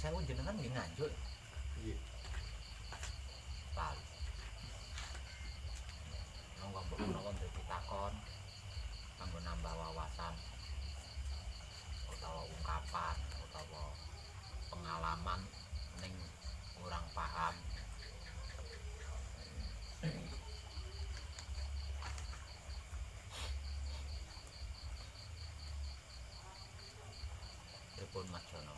sewu jenengan nggih Nganjuk. Iya. Lali. Monggo mbok menawa dadi takon kanggo nambah wawasan utawa ungkapan utawa pengalaman ning kurang paham. Pripun Mas Jono?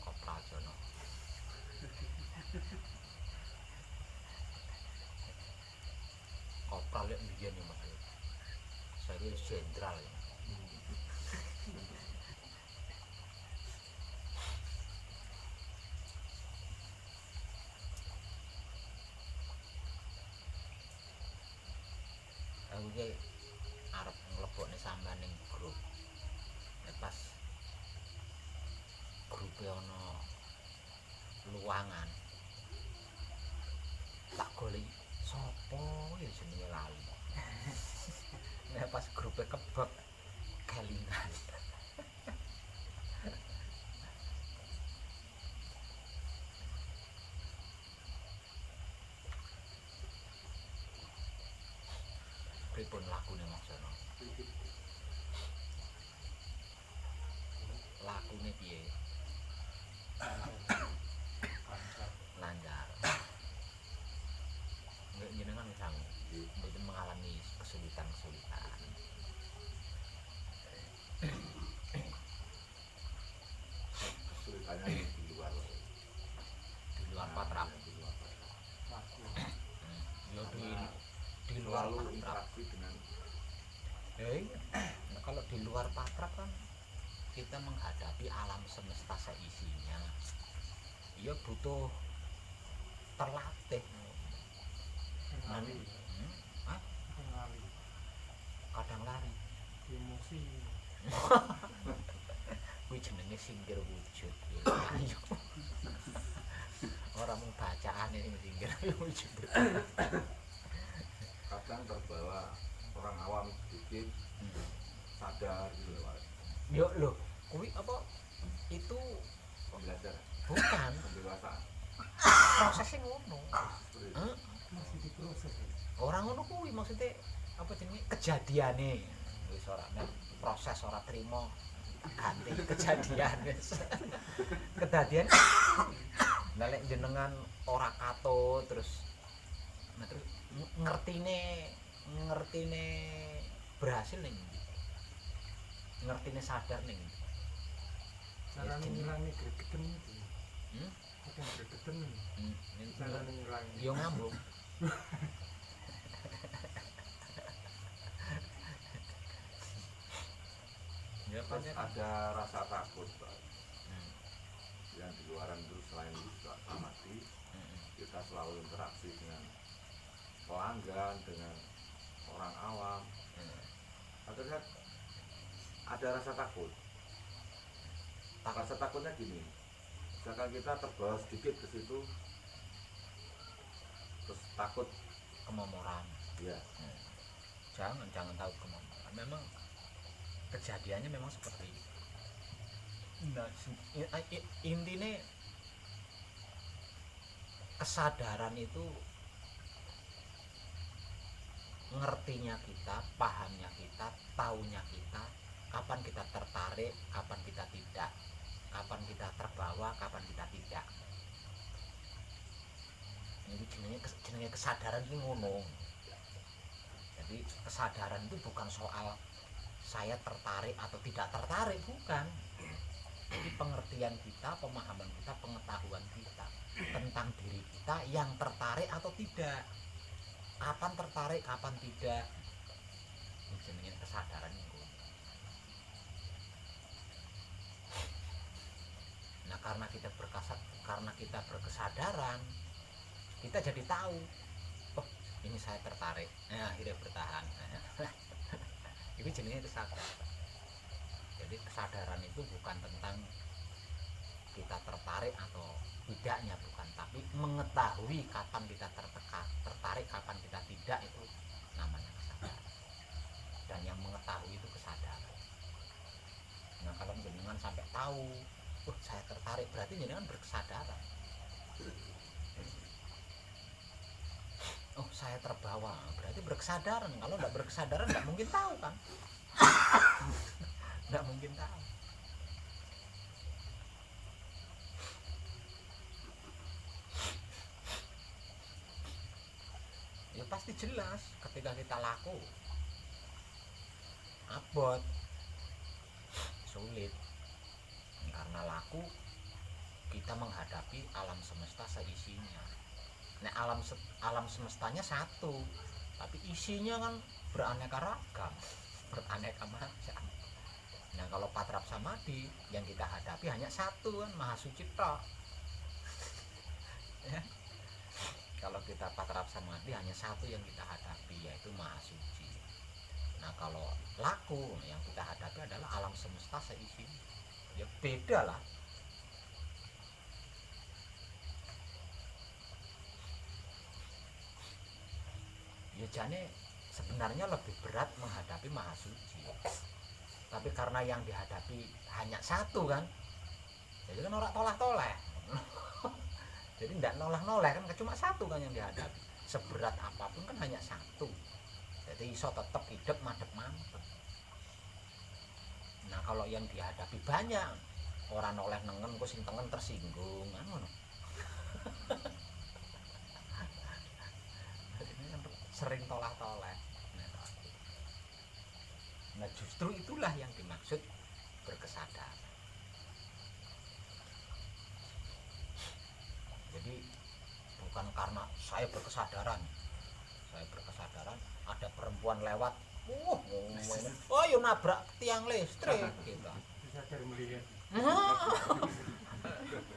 Kopra Jono. Kopra lek mbiyen ya Mas. Saya jenderal ya. Aku ki arep nglebokne sampean ning grup. Nek pas grupe ana luangan. Tak golek sapa ya jenenge lali. Nek pas grupe kebek kelingan. Pripun lakune Mas Jono? Lakune piye? Lancar. Nggak jenengan sang mboten mengalami kesulitan-kesulitan. Kesulitannya di luar Patrap. di luar Patrap. Ya Karena di luar selalu Patrap. interaksi dengan Nah, kalau di luar Patrap kan kita menghadapi alam semesta seisinya. Ya butuh terlatih. Lari, Hah? lari, Kadang lari. emosi. Kuwi jenenge singgir wujud. Ayo. Ora mung bacaan ini singgir wujud. kadang terbawa orang awam sedikit sadar gitu Pak. Yo lho, kuwi apa itu Pembelajaran, bukan pendewasaan. prosesnya ngono. Seperti itu. Masih diproses. Orang ngono kuwi maksudnya apa jenenge kejadiane. Wis ora nek proses ora trimo ganti kejadian wis. Kedadian nah lek jenengan ora katut terus nah terus ngertine berhasil ning ndi? Ngertine sadar ning ndi? Cara ngilangi gregeten itu. Hmm? Kadang gregeten. Cara ngilangi. Yo ngambung. Ya Terus pancen ada rasa takut Pak. Yang di luaran itu selain bisa amati, kita selalu interaksi dengan pelanggan, dengan orang awam. Akhirnya ada rasa takut. Rasa takutnya gini, misalkan kita terbawa sedikit ke situ, terus takut, kemomoran. ya Jangan tahu kemomoran. Memang kejadiannya memang seperti itu. Nah, intinya kesadaran itu ngertinya kita, pahamnya kita, taunya kita, kapan kita tertarik, kapan kita tidak, kapan kita terbawa, kapan kita tidak. Ini jenenge kesadaran ini ngono. Jadi kesadaran itu bukan soal saya tertarik atau tidak tertarik, bukan. Jadi pengertian kita, pemahaman kita, pengetahuan kita tentang diri kita yang tertarik atau tidak. Kapan tertarik, kapan tidak. Ini jenenge kesadaran itu. Nah, karena kita berkesadaran, kita jadi tahu, oh ini saya tertarik. Nah, akhirnya bertahan. Itu jenenge kesadaran. Jadi kesadaran itu bukan tentang kita tertarik atau tidaknya, bukan, tapi mengetahui kapan kita tertarik, kapan kita tidak, itu namanya kesadaran. Dan yang mengetahui itu kesadaran. Nah, kalau jenengan sampai tahu, saya tertarik, berarti jenengan berkesadaran. Oh, saya terbawa, berarti berkesadaran. Kalau nggak berkesadaran nggak mungkin tahu kan. Nggak mungkin tahu. Ya pasti jelas ketika kita laku abot, sulit. Karena laku kita menghadapi alam semesta seisinya. Nah, alam semestanya satu, tapi isinya kan beraneka ragam, beraneka macam. Nah, kalau patrap samadhi yang kita hadapi hanya satu kan, Maha Suci tok. Ya. Kalau kita patrap samadhi hanya satu yang kita hadapi, yaitu Maha Suci. Nah, kalau laku yang kita hadapi adalah alam semesta seisinya. Ya beda lah. Ya jane sebenarnya lebih berat menghadapi Maha Suci, tapi karena yang dihadapi hanya satu kan, jadi kan orang toleh-toleh. Jadi tidak noleh-noleh kan, cuma satu kan yang dihadapi, seberat apapun kan hanya satu, jadi iso tetap hidup madep-mantep. Nah, kalau yang dihadapi banyak, orang noleh nengen kok sing tengen tersinggung kan ngono. Sering toleh-toleh. Nah, justru itulah yang dimaksud berkesadaran. Jadi bukan karena saya berkesadaran ada perempuan lewat, yo nabrak tiang listrik gitu. Sadar melihat.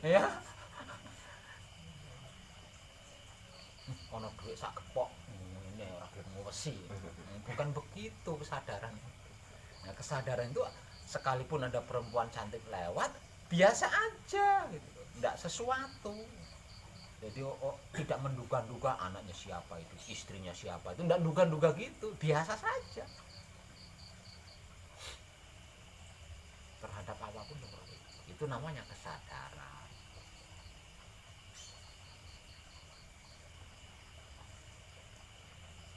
Ya. Ono duit sak kepok. Ini ora gelem ngwesi. Bukan begitu kesadaran. Nah, kesadaran itu sekalipun ada perempuan cantik lewat, biasa aja gitu. Enggak sesuatu. Jadi tidak menduga-duga anaknya siapa itu, istrinya siapa itu, enggak duga-duga gitu, biasa saja. Terhadap apapun seperti itu. Itu namanya kesadaran.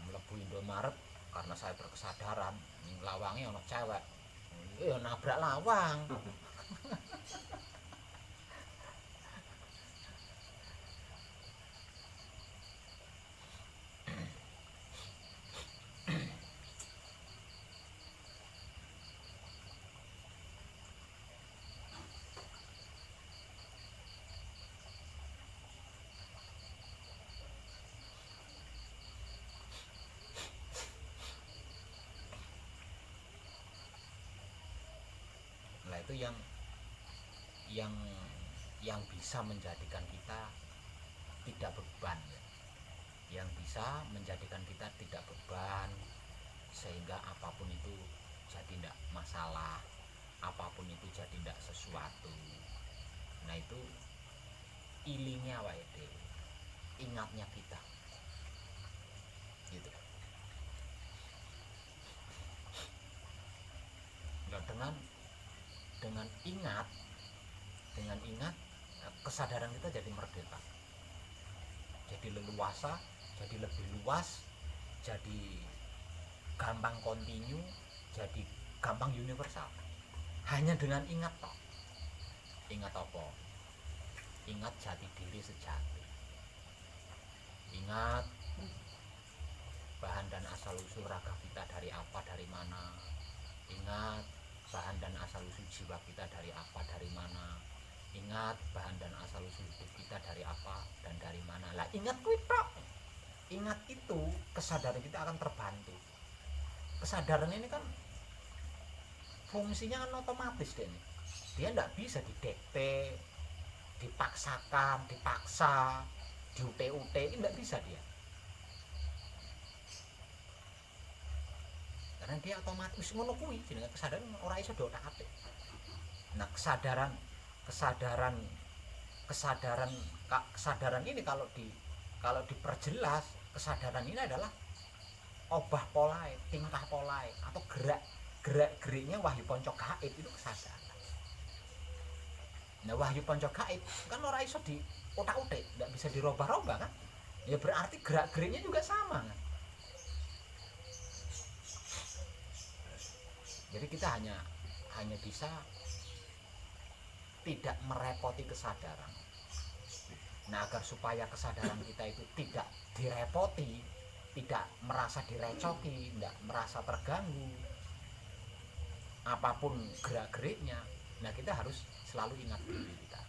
Mlebu Indomaret karena saya berkesadaran, ning lawange ana cewek. Ya nabrak lawang. Itu yang bisa menjadikan kita tidak beban, yang bisa menjadikan kita tidak beban, sehingga apapun itu jadi tidak masalah, apapun itu jadi tidak sesuatu. Nah, itu ilingnya wae dhewe, ingatnya kita gitu. Nah, dengan ingat kesadaran kita jadi merdeka, jadi leluasa, jadi lebih luas, jadi gampang kontinu, jadi gampang universal. Hanya dengan ingat toh. Ingat apa? Ingat jati diri sejati. Ingat bahan dan asal usul raga kita dari apa, dari mana. Ingat bahan dan asal usul jiwa kita dari apa, dari mana. Ingat bahan dan asal usul hidup kita dari apa dan dari mana. Lah, ingat kuwi tok. Ingat itu, kesadaran kita akan terbantu. Kesadaran ini kan fungsinya kan otomatis deh. Dia tidak bisa didikte, dipaksakan, dipaksa, diute-ute, ini tidak bisa dia. Karena dia otomatis ngono kuwi, jenenge kesadaran ora iso diotak-atik. Nah, kesadaran ini kalau diperjelas, kesadaran ini adalah obah polae, tingkah polae, atau geriknya wahyu ponco gaib, itu kesadaran. Nah wahyu panca gaib kan ora iso di otak-otik, nggak bisa dirubah-rubah kan? Ya berarti gerak-geriknya juga sama kan? Jadi kita hanya bisa tidak merepoti kesadaran. Nah agar supaya kesadaran kita itu tidak direpoti, tidak merasa direcoki, tidak merasa terganggu apapun gerak-geriknya, nah kita harus selalu ingat diri kita.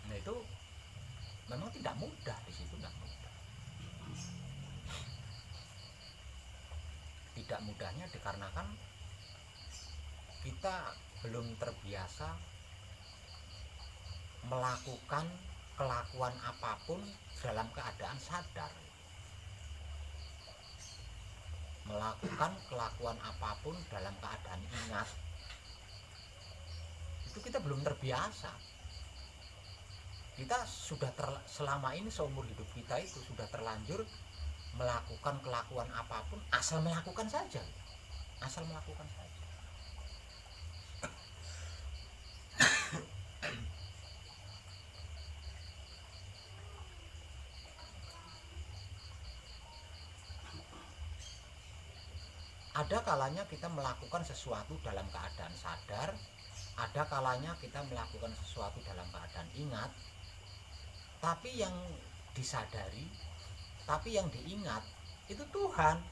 Nah itu memang tidak mudah, di situ tidak mudah. Tidak mudahnya dikarenakan kita belum terbiasa melakukan kelakuan apapun dalam keadaan sadar. Melakukan kelakuan apapun dalam keadaan ingat, itu kita belum terbiasa. Kita sudah selama ini seumur hidup kita itu sudah terlanjur melakukan kelakuan apapun asal melakukan saja, asal melakukan saja. Ada kalanya kita melakukan sesuatu dalam keadaan sadar, ada kalanya kita melakukan sesuatu dalam keadaan ingat, tapi yang disadari, tapi yang diingat itu Tuhan.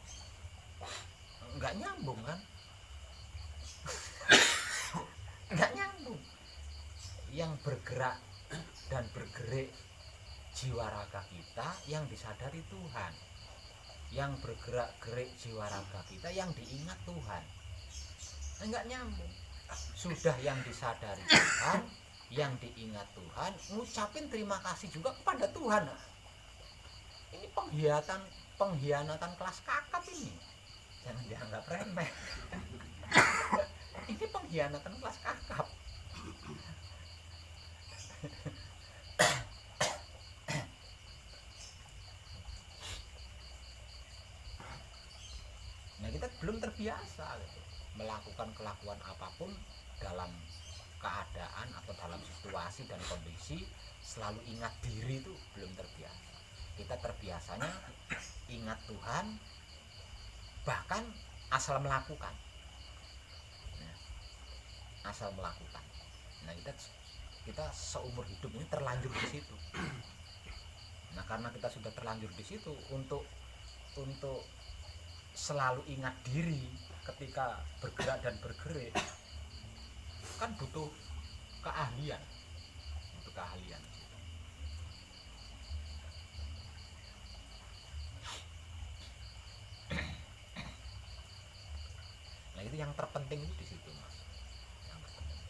Nggak nyambung kan? Nggak nyambung. Yang bergerak dan bergerik jiwa raga kita yang disadari Tuhan, yang bergerak-gerik jiwa raga kita yang diingat Tuhan. Nggak nyambung. Sudah yang disadari Tuhan, yang diingat Tuhan, ngucapin terima kasih juga kepada Tuhan. Ini pengkhianatan kelas kakap ini. Jangan dianggap remeh. Ini pengkhianatan kelas kakap. Nah kita belum terbiasa gitu, melakukan kelakuan apapun dalam keadaan atau dalam situasi dan kondisi selalu ingat diri, itu belum terbiasa. Kita terbiasanya ingat Tuhan bahkan asal melakukan. Nah, asal melakukan. Nah kita seumur hidup ini terlanjur di situ. Nah karena kita sudah terlanjur di situ, untuk selalu ingat diri ketika bergerak dan bergerik kan butuh keahlian. Nah itu yang terpenting itu di situ mas. Yang terpenting.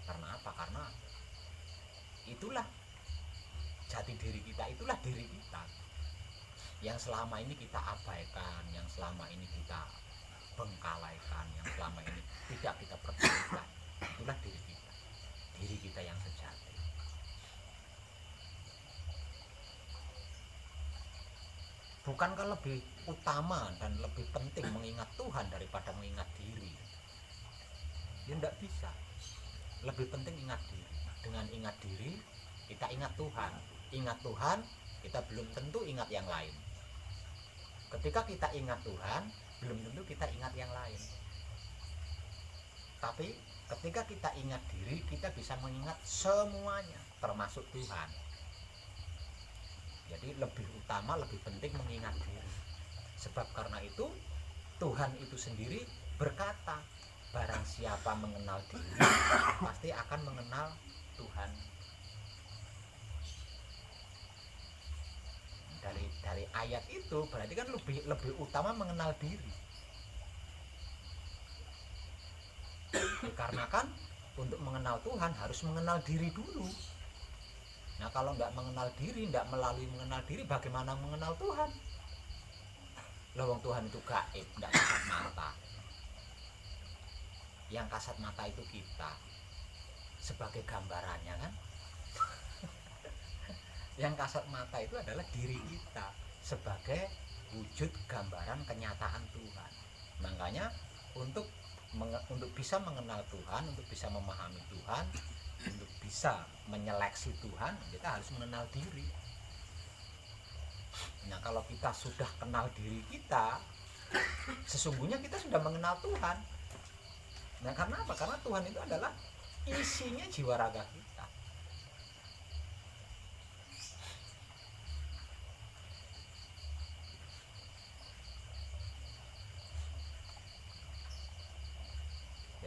Karena apa? Karena itulah jati diri kita, itulah diri kita yang selama ini kita abaikan, yang selama ini kita bengkalaikan, yang selama ini tidak kita perhatikan. Itulah diri kita yang sejati. Bukankah lebih utama dan lebih penting mengingat Tuhan daripada mengingat diri? Ya tidak bisa. Lebih penting ingat diri. Dengan ingat diri kita ingat Tuhan. Ingat Tuhan kita belum tentu ingat yang lain. Ketika kita ingat Tuhan belum tentu kita ingat yang lain. Tapi ketika kita ingat diri, kita bisa mengingat semuanya, termasuk Tuhan. Jadi lebih utama, lebih penting mengingat diri. Sebab karena itu Tuhan itu sendiri berkata, barang siapa mengenal diri pasti akan mengenal Tuhan. Dari ayat itu berarti kan lebih utama mengenal diri. Dikarenakan untuk mengenal Tuhan harus mengenal diri dulu. Nah kalau nggak mengenal diri, nggak melalui mengenal diri, bagaimana mengenal Tuhan? Lawang Tuhan itu gaib, nggak kasat mata. Yang kasat mata itu kita sebagai gambarannya kan. Yang kasat mata itu adalah diri kita sebagai wujud gambaran kenyataan Tuhan. Makanya untuk bisa mengenal Tuhan, untuk bisa memahami Tuhan, untuk bisa menyeleksi Tuhan, kita harus mengenal diri. Nah, kalau kita sudah kenal diri kita, sesungguhnya kita sudah mengenal Tuhan. Nah, karena apa? Karena Tuhan itu adalah isinya jiwa raga kita.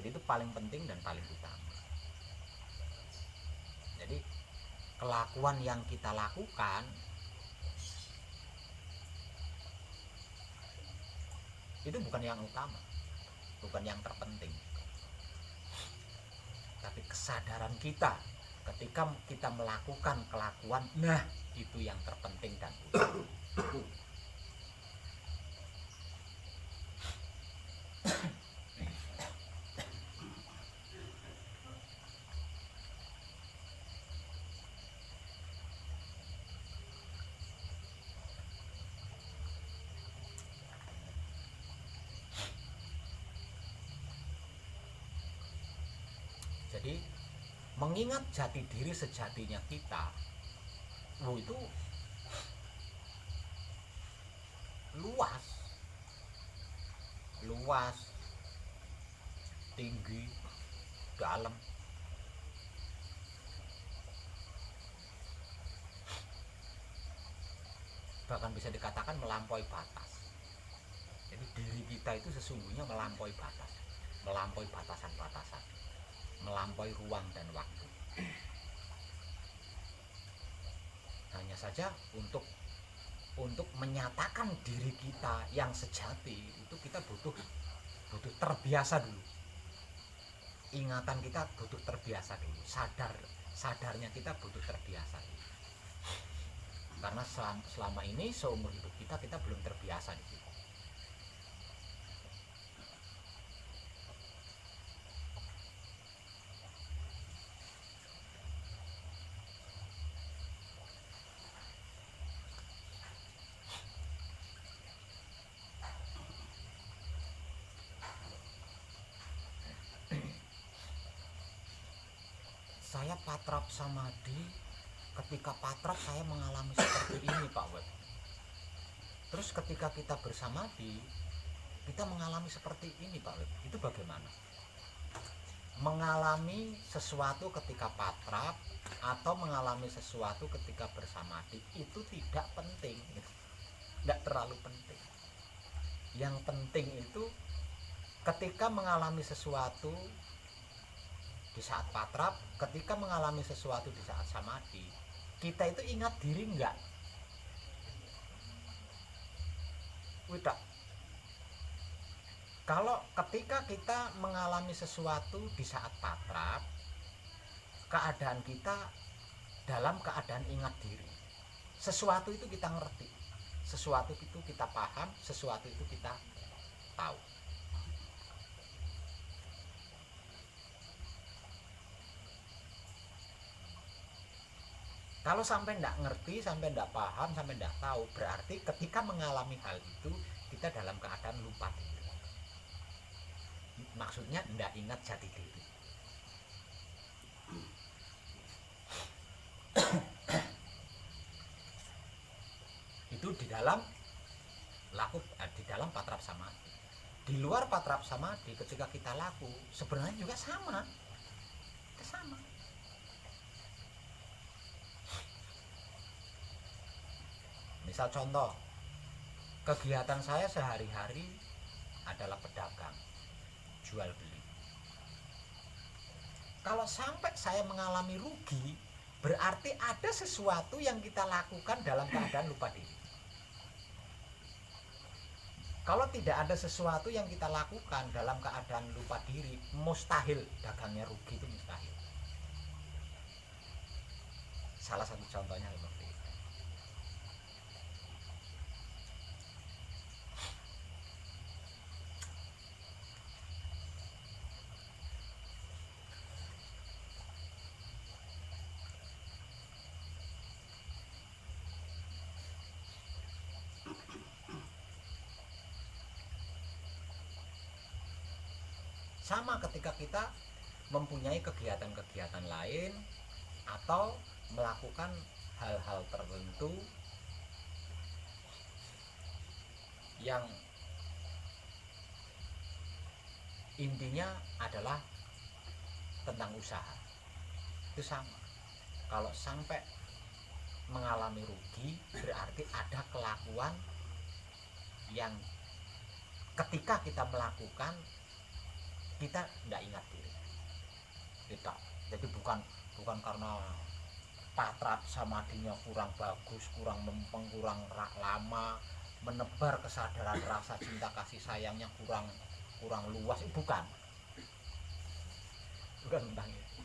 Jadi itu paling penting dan paling utama. Jadi kelakuan yang kita lakukan itu bukan yang utama, bukan yang terpenting. Tapi kesadaran kita ketika kita melakukan kelakuan, nah itu yang terpenting dan utama. Jadi mengingat jati diri sejatinya kita, itu luas, tinggi, dalam. Bahkan bisa dikatakan melampaui batas. Jadi diri kita itu sesungguhnya melampaui batas, melampaui batasan-batasan, melampaui ruang dan waktu. Hanya saja untuk menyatakan diri kita yang sejati itu kita butuh terbiasa dulu. Ingatan kita butuh terbiasa dulu. Sadarnya kita butuh terbiasa dulu. Karena selama ini seumur hidup kita belum terbiasa di situ. Saya patrap samadhi, ketika patrap saya mengalami seperti ini Pak Web. Terus ketika kita bersamadhi, kita mengalami seperti ini Pak Web. Itu bagaimana? Mengalami sesuatu ketika patrap atau mengalami sesuatu ketika bersamadhi itu tidak penting, tidak terlalu penting. Yang penting itu ketika mengalami sesuatu di saat patrap, ketika mengalami sesuatu di saat samadhi, kita itu ingat diri enggak? Tidak. Kalau ketika kita mengalami sesuatu di saat patrap, keadaan kita dalam keadaan ingat diri. Sesuatu itu kita ngerti, sesuatu itu kita paham, sesuatu itu kita tahu. Kalau sampai tidak ngerti, sampai tidak paham, sampai tidak tahu, berarti ketika mengalami hal itu kita dalam keadaan lupa diri. Maksudnya tidak ingat jati diri. Itu di dalam patrap samadhi. Di luar patrap samadhi, ketika kita laku, sebenarnya juga sama. Sama. Misal contoh, kegiatan saya sehari-hari adalah pedagang, jual beli. Kalau sampai saya mengalami rugi, berarti ada sesuatu yang kita lakukan dalam keadaan lupa diri. Kalau tidak ada sesuatu yang kita lakukan dalam keadaan lupa diri, mustahil dagangnya rugi, itu mustahil. Salah satu contohnya seperti itu. Sama ketika kita mempunyai kegiatan-kegiatan lain atau melakukan hal-hal tertentu yang intinya adalah tentang usaha, itu sama. Kalau sampai mengalami rugi, berarti ada kelakuan yang ketika kita melakukan kita tidak ingat diri. Tidak. Jadi bukan karena patrap samadinya kurang bagus, kurang mempeng, kurang lama, menebar kesadaran rasa cinta kasih sayangnya kurang luas, bukan tentang itu.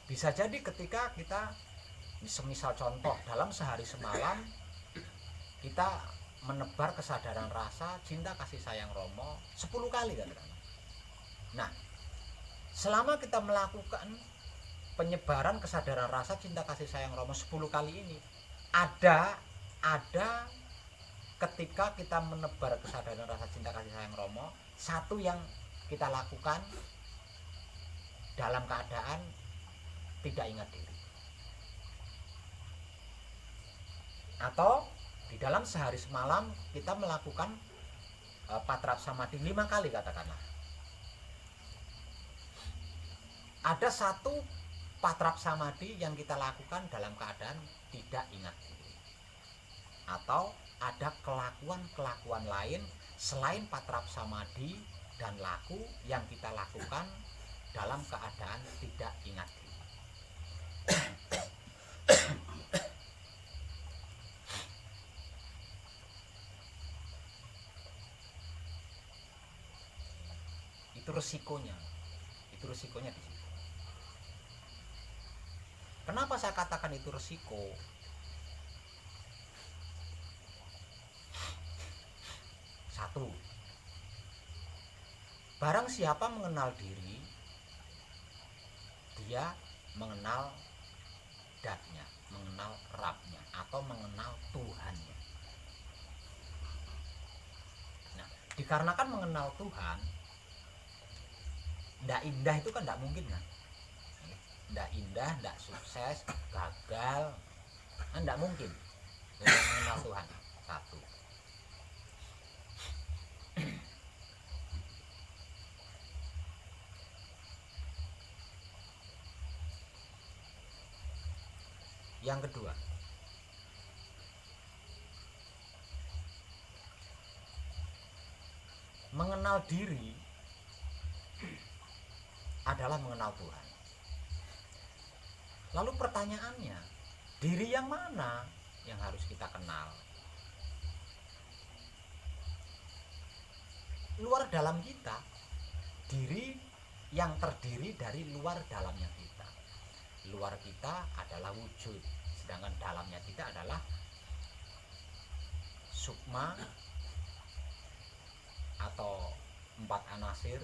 Bisa jadi ketika kita semisal contoh dalam sehari semalam kita menebar kesadaran rasa cinta kasih sayang Romo 10 kali katakanlah. Nah, selama kita melakukan penyebaran kesadaran rasa cinta kasih sayang Romo 10 kali ini, ada ketika kita menebar kesadaran rasa cinta kasih sayang Romo, satu yang kita lakukan dalam keadaan tidak ingat diri. Atau di dalam sehari semalam kita melakukan patrap samadhi 5 kali katakanlah. Ada satu patrap samadhi yang kita lakukan dalam keadaan tidak ingat diri. Atau ada kelakuan-kelakuan lain selain patrap samadhi dan laku yang kita lakukan dalam keadaan tidak ingat diri. Itu resikonya di situ. Kenapa saya katakan itu resiko? Satu, barang siapa mengenal diri, dia mengenal datnya, mengenal Rabnya, atau mengenal Tuhannya. Nah, dikarenakan mengenal Tuhan, ndak indah itu kan ndak mungkin kan? Ndak indah, ndak sukses, gagal, kan ndak mungkin. Jadi mengenal Tuhan, satu. Yang kedua, mengenal diri adalah mengenal Tuhan. Lalu pertanyaannya, diri yang mana yang harus kita kenal? Luar dalam kita, diri yang terdiri dari luar dalamnya kita. Luar kita adalah wujud, sedangkan dalamnya kita adalah sukma atau 4 anasir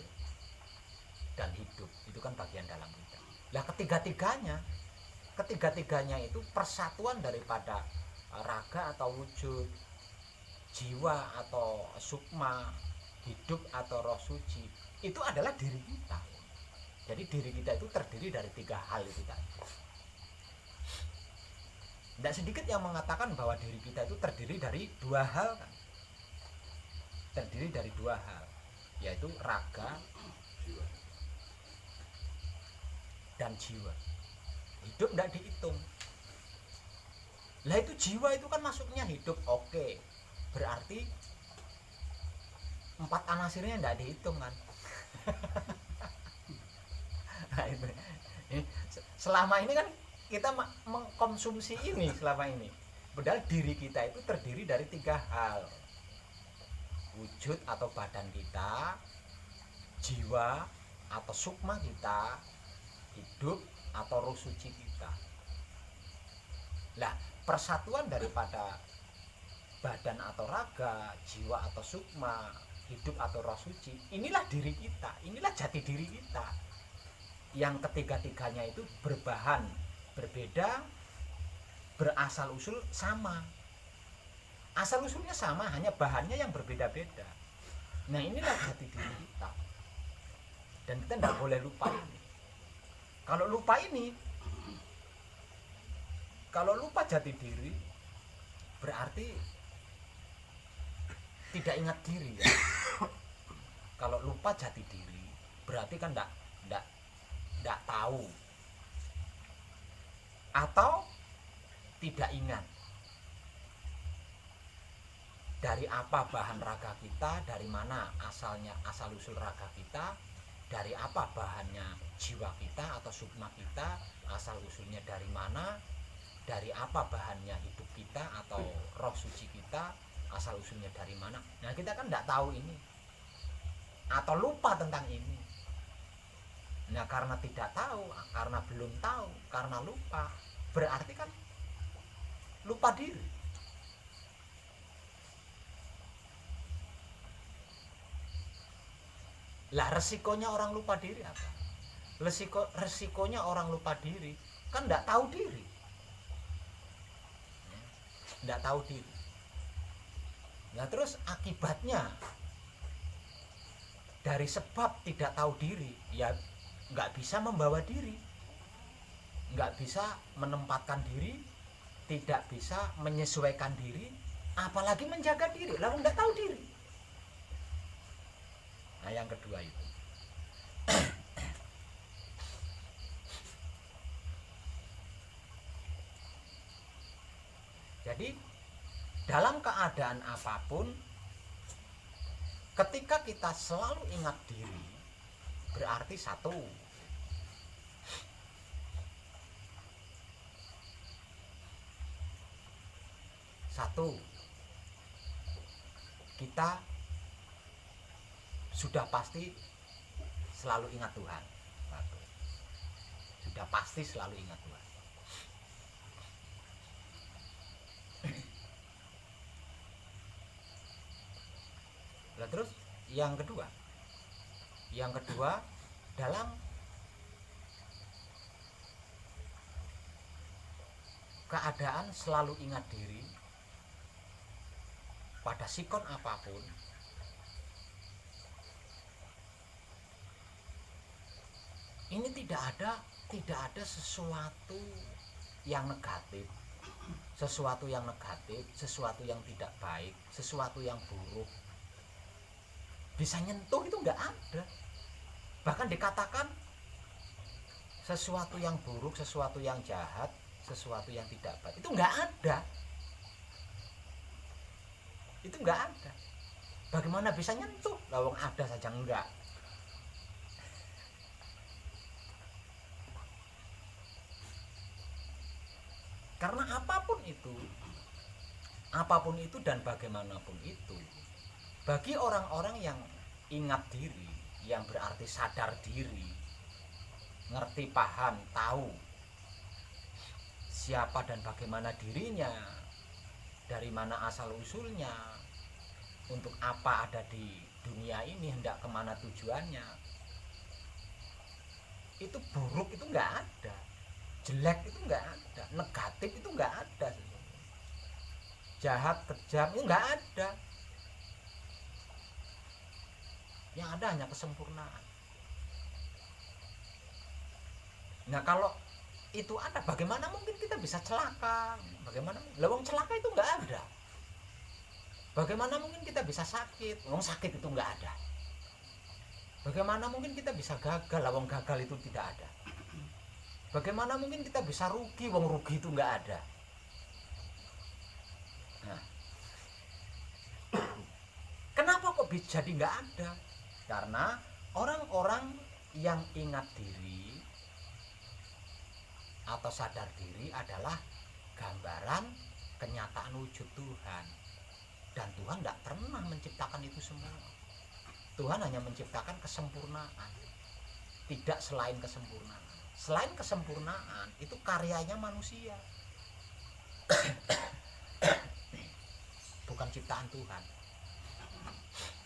dan hidup. Itu kan bagian dalam kita. Lah ketiga-tiganya itu persatuan daripada raga atau wujud, jiwa atau sukma, hidup atau roh suci, itu adalah diri kita. Jadi diri kita itu terdiri dari 3 hal itu tadi. Tidak sedikit yang mengatakan bahwa diri kita itu terdiri dari 2 hal kan? Terdiri dari 2 hal, yaitu raga dan jiwa. Hidup tidak dihitung. Lah itu jiwa itu kan masuknya hidup, oke. Berarti 4 anasirnya tidak dihitung kan? Nah, itu. Selama ini kan kita mengkonsumsi ini selama ini. Padahal diri kita itu terdiri dari 3 hal. Wujud atau badan kita, jiwa atau sukma kita, hidup atau roh suci kita. Lah, persatuan daripada badan atau raga, jiwa atau sukma, hidup atau roh suci, inilah diri kita, inilah jati diri kita. Yang ketiga-tiganya itu berbahan berbeda, berasal usul sama. Asal usulnya sama, hanya bahannya yang berbeda-beda. Nah, inilah jati diri kita. Dan kita tidak boleh lupa ini. Kalau lupa jati diri, berarti tidak ingat diri ya. Kalau lupa jati diri, berarti kan tidak tahu atau tidak ingat dari apa bahan raga kita, dari mana asal usul raga kita, dari apa bahannya jiwa kita atau sukma kita, asal usulnya dari mana, dari apa bahannya hidup kita atau roh suci kita, asal usulnya dari mana. Nah, kita kan tidak tahu ini atau lupa tentang ini. Nah, karena tidak tahu, karena belum tahu, karena lupa, berarti kan lupa diri. Lah, resikonya orang lupa diri apa? Resikonya orang lupa diri kan tidak tahu diri. Tidak tahu diri. Nah, terus akibatnya dari sebab tidak tahu diri, ya nggak bisa membawa diri, nggak bisa menempatkan diri, tidak bisa menyesuaikan diri, apalagi menjaga diri, lalu nggak tahu diri. Nah, yang kedua itu. Jadi dalam keadaan apapun, ketika kita selalu ingat diri, berarti satu, kita sudah pasti selalu ingat Tuhan. Sudah pasti selalu ingat Tuhan. Nah, terus yang kedua dalam keadaan selalu ingat diri pada sikon apapun, ini tidak ada sesuatu yang negatif, sesuatu yang tidak baik, sesuatu yang buruk bisa nyentuh, itu nggak ada. Bahkan dikatakan sesuatu yang buruk, sesuatu yang jahat, sesuatu yang tidak baik, itu nggak ada. Itu nggak ada. Bagaimana bisa nyentuh? Lawang ada saja enggak. Karena apapun itu dan bagaimanapun itu, bagi orang-orang yang ingat diri, yang berarti sadar diri, ngerti, paham, tahu siapa dan bagaimana dirinya, dari mana asal usulnya, untuk apa ada di dunia ini, hendak kemana tujuannya, itu buruk itu nggak ada, jelek itu nggak ada, negatif itu nggak ada, jahat, kejam itu nggak ada. Yang ada hanya kesempurnaan. Nah, kalau itu ada, bagaimana mungkin kita bisa celaka? Bagaimana? Lawang celaka itu nggak ada. Bagaimana mungkin kita bisa sakit? Lawang sakit itu nggak ada. Bagaimana mungkin kita bisa gagal? Lawang gagal itu tidak ada. Bagaimana mungkin kita bisa rugi? Wong rugi itu nggak ada. Nah, kenapa kok bisa jadi nggak ada? Karena orang-orang yang ingat diri atau sadar diri adalah gambaran kenyataan wujud Tuhan. Dan Tuhan tidak pernah menciptakan itu semua. Tuhan hanya menciptakan kesempurnaan, tidak selain kesempurnaan. Selain kesempurnaan itu karyanya manusia, bukan ciptaan Tuhan.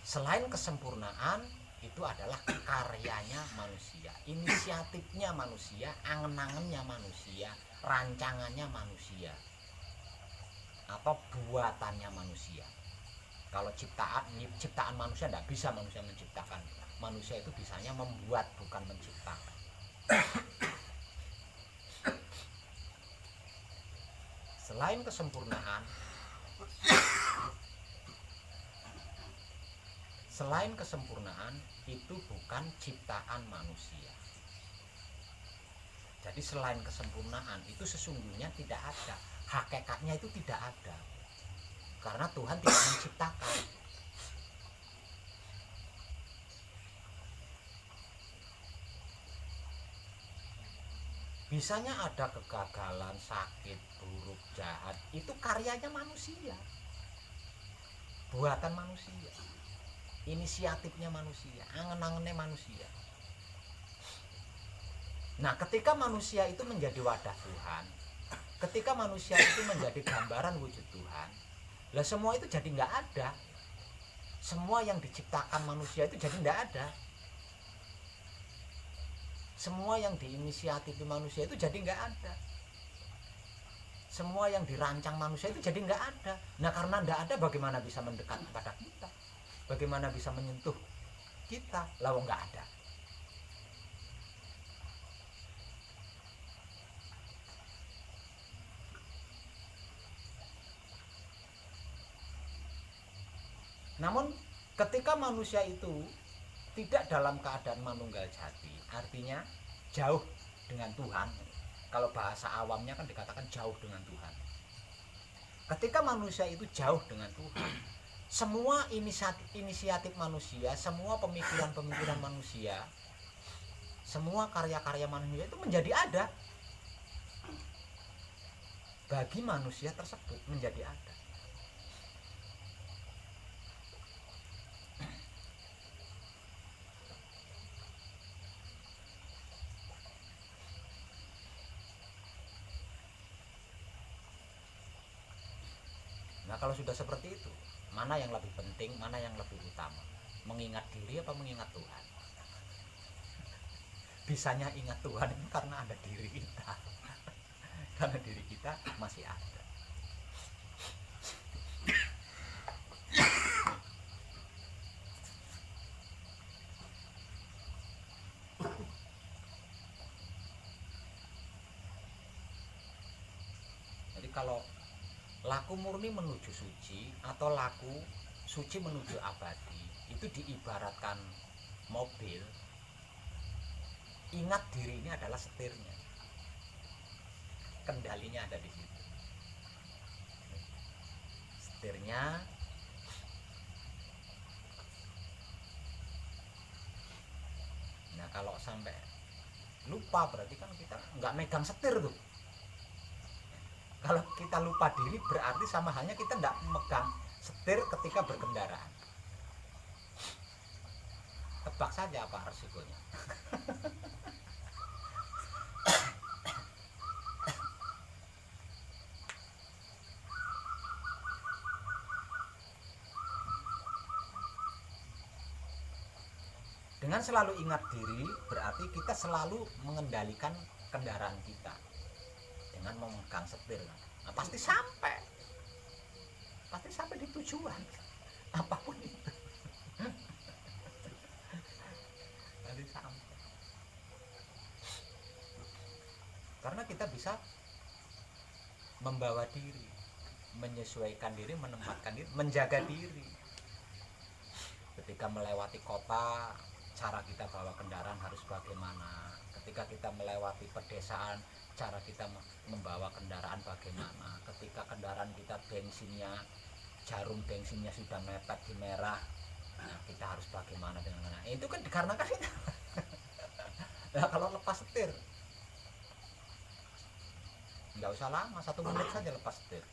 Selain kesempurnaan itu adalah karyanya manusia, inisiatifnya manusia, angen-angennya manusia, rancangannya manusia, atau buatannya manusia. Kalau ciptaan manusia tidak bisa manusia menciptakan. manusia itu bisanya membuat bukan menciptakan. Selain kesempurnaan itu bukan ciptaan manusia. Jadi selain kesempurnaan itu sesungguhnya tidak ada, hakikatnya itu tidak ada, karena Tuhan tidak menciptakan. Bisanya ada kegagalan, sakit, buruk, jahat, itu karyanya manusia, buatan manusia, inisiatifnya manusia, angen-angennya manusia. Nah, ketika manusia itu menjadi wadah Tuhan, ketika manusia itu menjadi gambaran wujud Tuhan, lah semua itu jadi nggak ada. Semua yang diciptakan manusia itu jadi nggak ada. Semua yang diinisiatifi manusia itu jadi nggak ada. Semua yang dirancang manusia itu jadi nggak ada. Nah, karena nggak ada, bagaimana bisa mendekat kepada kita? Bagaimana bisa menyentuh kita? Lalu nggak ada. Namun ketika manusia itu tidak dalam keadaan manunggal jati, artinya jauh dengan Tuhan. Kalau bahasa awamnya kan dikatakan jauh dengan Tuhan. Ketika manusia itu jauh dengan Tuhan, semua inisiatif manusia, semua pemikiran manusia, semua karya-karya manusia itu menjadi ada. Bagi manusia tersebut menjadi ada. Nah, kalau sudah seperti itu, mana yang lebih penting, mana yang lebih utama? Mengingat diri apa mengingat Tuhan? Bisanya ingat Tuhan itu karena ada diri kita. Karena diri kita masih ada. Jadi kalau laku murni menuju suci atau laku suci menuju abadi itu diibaratkan mobil. Ingat diri ini adalah setirnya, kendalinya ada di situ. Setirnya nah, kalau sampai lupa berarti kan kita nggak megang setir tuh. Kalau kita lupa diri berarti sama halnya kita tidak memegang setir ketika berkendara. Tebak saja apa resikonya. Dengan selalu ingat diri berarti kita selalu mengendalikan kendaraan kita dengan memegang setir. Nah, pasti sampai di tujuan apapun itu. Pasti sampai, karena kita bisa membawa diri, menyesuaikan diri, menempatkan diri, menjaga diri. Ketika melewati kota, cara kita bawa kendaraan harus bagaimana. Ketika kita melewati pedesaan, cara kita membawa kendaraan bagaimana. Ketika kendaraan kita bensinnya, jarum bensinnya sudah mepet di merah, nah kita harus bagaimana dengan nah, itu kan dikarenakan kita. Nah, kalau lepas setir nggak usah lama, 1 menit saja lepas setir.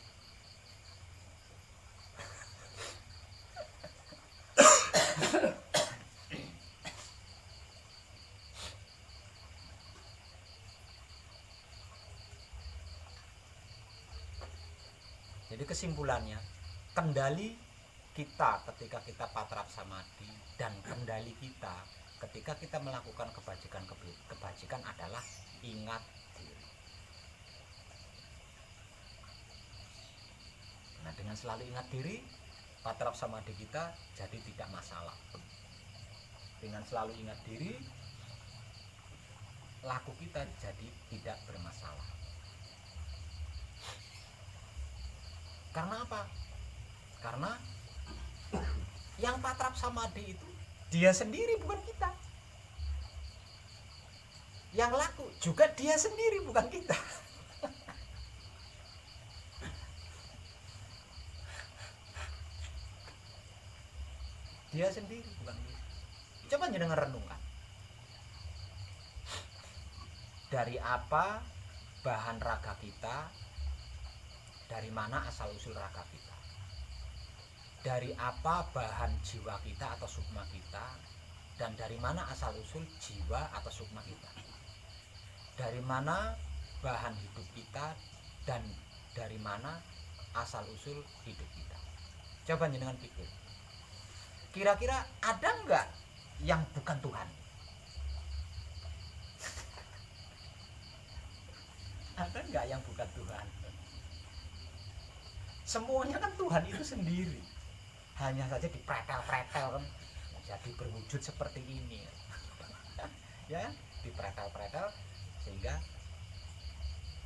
Jadi kesimpulannya, kendali kita ketika kita patrap samadhi dan kendali kita ketika kita melakukan kebajikan adalah ingat diri. Nah, dengan selalu ingat diri, patrap samadhi kita jadi tidak masalah. Dengan selalu ingat diri, laku kita jadi tidak bermasalah. Karena apa? Karena yang patrap samadhi itu dia sendiri, bukan kita. Yang laku juga dia sendiri, bukan kita. Dia sendiri, bukan kita. Coba jenengan renungkan. Dari apa bahan raga kita? Dari mana asal usul raga kita? Dari apa bahan jiwa kita atau sukma kita? Dan dari mana asal usul jiwa atau sukma kita? Dari mana bahan hidup kita dan dari mana asal usul hidup kita? Coba jenengan pikir. Kira-kira ada enggak yang bukan Tuhan? Ada enggak yang bukan Tuhan? Semuanya kan Tuhan itu sendiri. Hanya saja dipretel-pretel kan jadi berwujud seperti ini. Ya, dipretel-pretel sehingga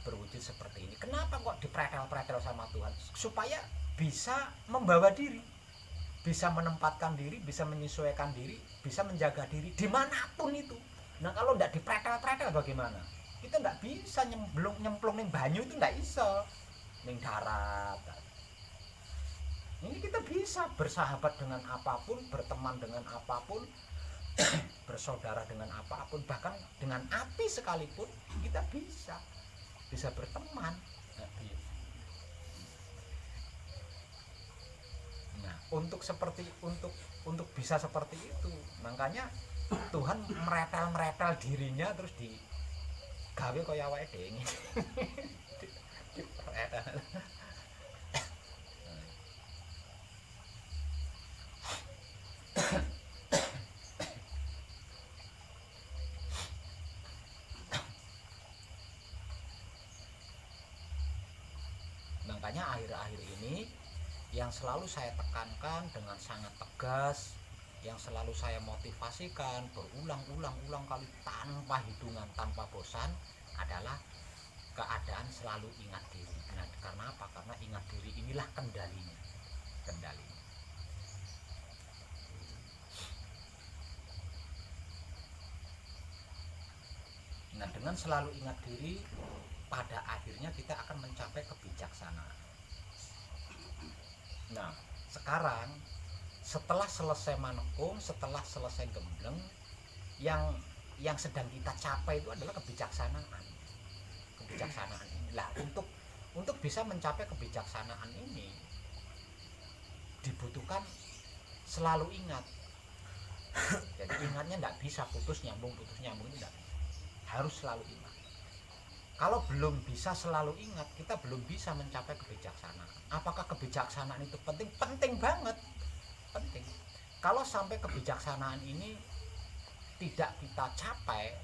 berwujud seperti ini. Kenapa kok dipretel-pretel sama Tuhan? Supaya bisa membawa diri, bisa menempatkan diri, bisa menyesuaikan diri, bisa menjaga diri dimanapun itu. Nah kalau tidak dipretel-pretel bagaimana? Kita tidak bisa nyemplung ning banyu itu tidak bisa, ning darat. Ini kita bisa bersahabat dengan apapun, berteman dengan apapun, bersaudara dengan apapun, bahkan dengan api sekalipun kita bisa berteman. Nah, untuk bisa seperti itu, makanya Tuhan meretel dirinya terus digawe kaya awake dhewe ngene. Dipretel. Makanya akhir-akhir ini yang selalu saya tekankan dengan sangat tegas, yang selalu saya motivasikan berulang-ulang kali tanpa hitungan, tanpa bosan adalah keadaan selalu ingat diri. Nah, karena apa? Karena ingat diri inilah kendalinya. Nah, dengan selalu ingat diri, pada akhirnya kita akan mencapai kebijaksanaan. Nah, sekarang setelah selesai manekung, setelah selesai gembleng, yang sedang kita capai itu adalah kebijaksanaan. Kebijaksanaan inilah untuk bisa mencapai kebijaksanaan ini dibutuhkan selalu ingat. Jadi ingatnya tidak bisa putus nyambung itu tidak bisa. Harus selalu ingat. Kalau belum bisa selalu ingat, kita belum bisa mencapai kebijaksanaan. Apakah kebijaksanaan itu penting? Penting banget, penting. Kalau sampai kebijaksanaan ini tidak kita capai,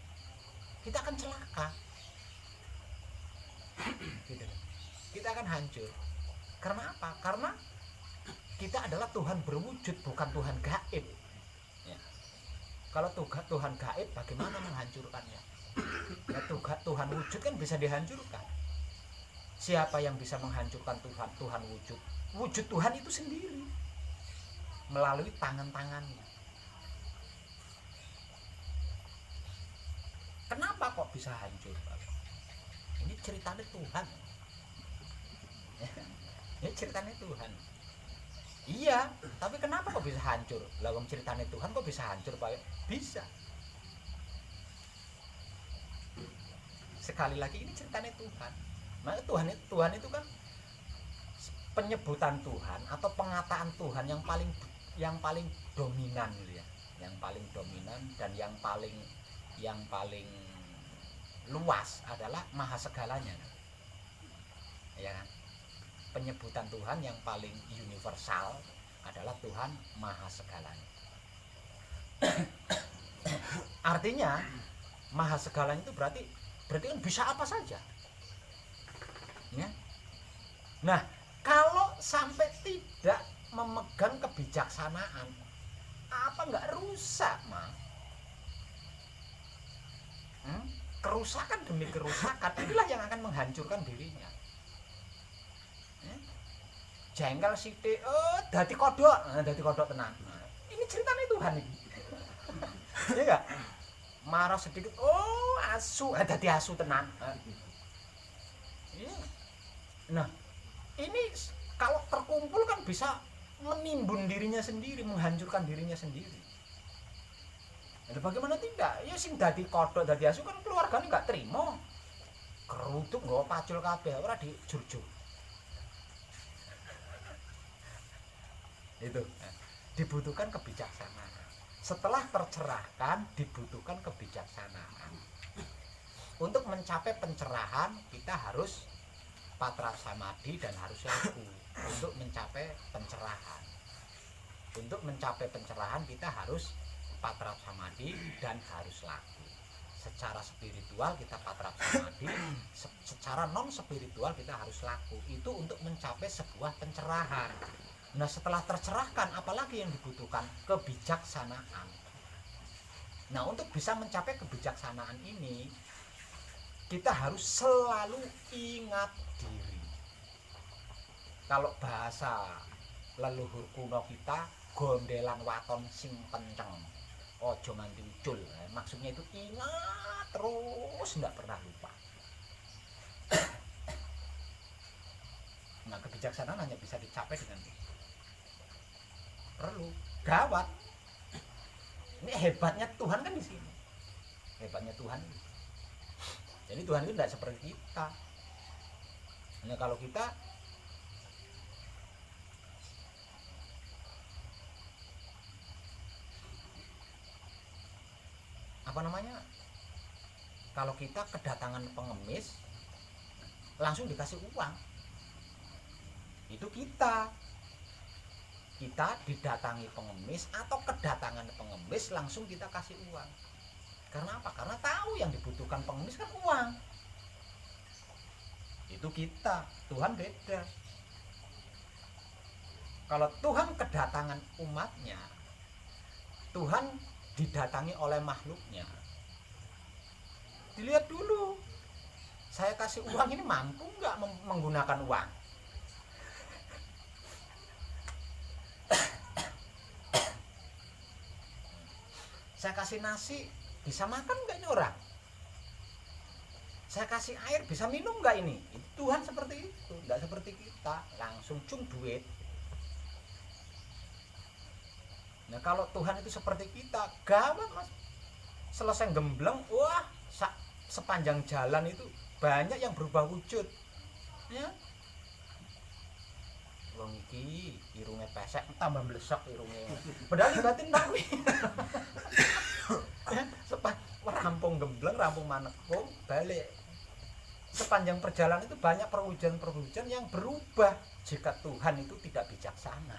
kita akan celaka. Gitu. Kita akan hancur. Karena apa? Karena kita adalah Tuhan berwujud, bukan Tuhan gaib. Ya. Kalau Tuhan gaib, bagaimana menghancurkannya? Ya, Tuhan wujud kan bisa dihancurkan. Siapa yang bisa menghancurkan Tuhan wujud? Wujud Tuhan itu sendiri melalui tangan-tangannya. Kenapa kok bisa hancur? Ini ceritanya Tuhan. Ini ceritanya Tuhan. Iya, tapi kenapa kok bisa hancur? Lah wong ceritanya Tuhan kok bisa hancur, Pak? Bisa. Sekali lagi ini ceritanya Tuhan. Maka Tuhan itu kan penyebutan Tuhan atau pengataan Tuhan yang paling dominan gitu ya. Yang paling dominan dan yang paling luas adalah maha segalanya. Ya kan? Penyebutan Tuhan yang paling universal adalah Tuhan maha segalanya. Artinya maha segalanya itu berarti kan bisa apa saja. Ya. Nah, kalau sampai tidak memegang kebijaksanaan, apa nggak rusak, Mas? Kerusakan demi kerusakan inilah yang akan menghancurkan dirinya. Jengkel sithik, dadi kodok tenan. Nah, ini ceritanya Tuhan ini. Iya enggak? Marah sedikit, asu, dadi asu tenan. Nah, ini kalau terkumpul kan bisa menimbun dirinya sendiri, menghancurkan dirinya sendiri. Nah, bagaimana tidak? Ya sing dadi kodok, dadi asu kan keluargane enggak terima. Kerutuk nggawa pacul kabeh, ora dijurjuk. Itu dibutuhkan kebijaksanaan. Setelah tercerahkan dibutuhkan kebijaksanaan. Untuk mencapai pencerahan kita harus patra samadhi dan harus laku. Untuk mencapai pencerahan, untuk mencapai pencerahan kita harus patra samadhi dan harus laku. Secara spiritual kita patra samadhi, secara non spiritual kita harus laku. Itu untuk mencapai sebuah pencerahan. Nah, setelah tercerahkan apalagi yang dibutuhkan? Kebijaksanaan. Nah, untuk bisa mencapai kebijaksanaan ini kita harus selalu ingat diri. Kalau bahasa leluhur kuno kita, gondelan waton sing kenceng ojo nganti ucul. Maksudnya itu ingat terus, tidak pernah lupa. Nah, kebijaksanaan hanya bisa dicapai dengan itu. Perlu gawat. Ini hebatnya Tuhan kan di sini. Hebatnya Tuhan. Jadi Tuhan itu tidak seperti kita. Hanya kalau kita kalau kita kedatangan pengemis langsung dikasih uang. Itu kita didatangi pengemis atau kedatangan pengemis langsung kita kasih uang. Karena apa? Karena tahu yang dibutuhkan pengemis kan uang. Itu kita. Tuhan beda. Kalau Tuhan kedatangan umatnya, Tuhan didatangi oleh makhluknya, dilihat dulu, saya kasih uang ini mampu nggak menggunakan uang. Saya kasih nasi, bisa makan nggak ini orang? Saya kasih air, bisa minum nggak ini? Tuhan seperti itu, nggak seperti kita, langsung cung duit. Nah, kalau Tuhan itu seperti kita, gawat Mas. Selesai gembleng, wah, sepanjang jalan itu banyak yang berubah wujud. Ya. Wong iki irunge pesek tambah mlesek irunge. Padahal batin tak kuwi. Rampung gembleng, rampung manekung, balik. Sepanjang perjalanan itu banyak perwujudan-perwujudan yang berubah jika Tuhan itu tidak bijaksana.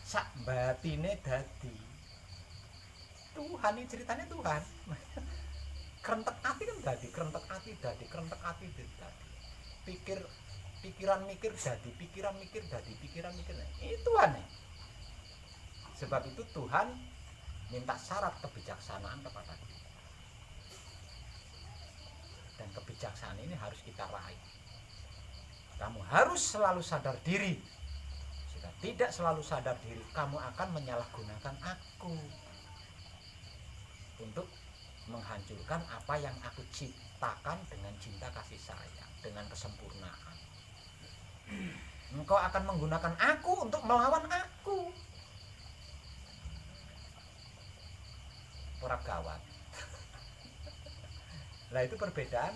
Sak batine dadi Tuhan, ini ceritanya Tuhan. Kerentek ati kan dadi, kerentek ati dadi, kerentek ati dadi. Pikiran mikir dadi, pikiran mikir dadi, pikiran mikir. Ini Tuhan. Sebab itu Tuhan minta syarat kebijaksanaan kepada kita. Dan kebijaksanaan ini harus kita raih. Kamu harus selalu sadar diri. Jika tidak selalu sadar diri, kamu akan menyalahgunakan aku untuk menghancurkan apa yang aku ciptakan dengan cinta kasih sayang, dengan kesempurnaan. Engkau akan menggunakan aku untuk melawan aku. Ora gawat. Nah, itu perbedaan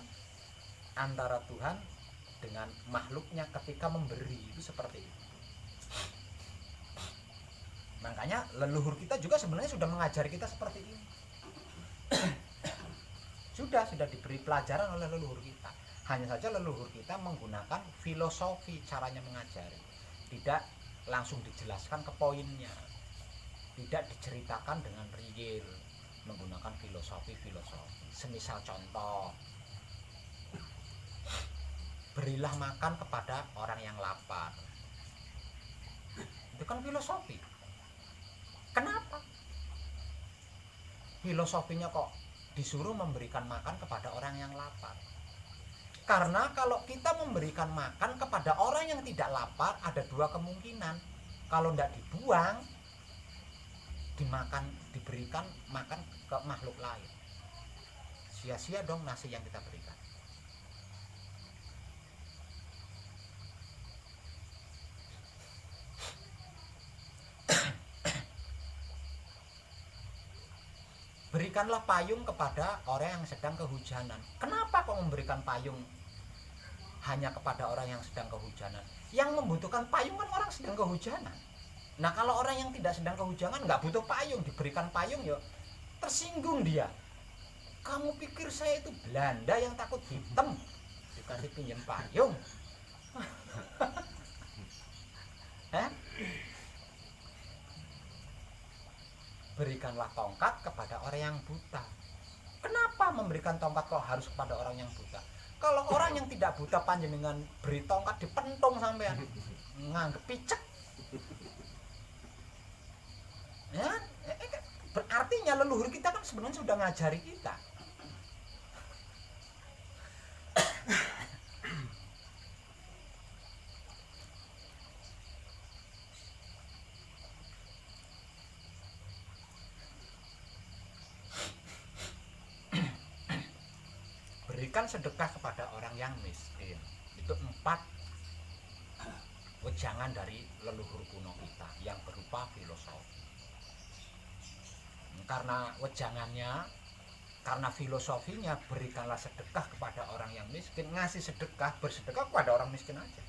antara Tuhan dengan makhluknya ketika memberi, itu seperti itu. Makanya leluhur kita juga sebenarnya sudah mengajari kita seperti ini. sudah diberi pelajaran oleh leluhur kita. Hanya saja leluhur kita menggunakan filosofi caranya mengajari, tidak langsung dijelaskan ke poinnya, tidak diceritakan dengan real, menggunakan filosofi. Semisal contoh, berilah makan kepada orang yang lapar. Itu kan filosofi. Kenapa? Filosofinya kok disuruh memberikan makan kepada orang yang lapar. Karena kalau kita memberikan makan kepada orang yang tidak lapar, ada dua kemungkinan. Kalau tidak dibuang, dimakan, diberikan makan ke makhluk lain. Sia-sia dong nasi yang kita berikan. Berikanlah payung kepada orang yang sedang kehujanan. Kenapa kok memberikan payung hanya kepada orang yang sedang kehujanan? Yang membutuhkan payung kan orang sedang kehujanan. Nah kalau orang yang tidak sedang kehujanan nggak butuh payung, diberikan payung ya tersinggung dia. Kamu pikir saya itu Belanda yang takut hitam, dikasih pinjam payung? Berikanlah tongkat kepada orang yang buta. Kenapa memberikan tongkat kok harus kepada orang yang buta? Kalau orang yang tidak buta panjenengan beri tongkat dipentung sampean nganggep picek. Ya, berartinya leluhur kita kan sebenarnya sudah ngajari kita. Berikan sedekah kepada orang yang miskin. Itu 4 wejangan dari leluhur kuno kita yang berupa filosofi. Karena wejangannya, karena filosofinya, berikanlah sedekah kepada orang yang miskin. Ngasih sedekah, bersedekah kepada orang miskin aja.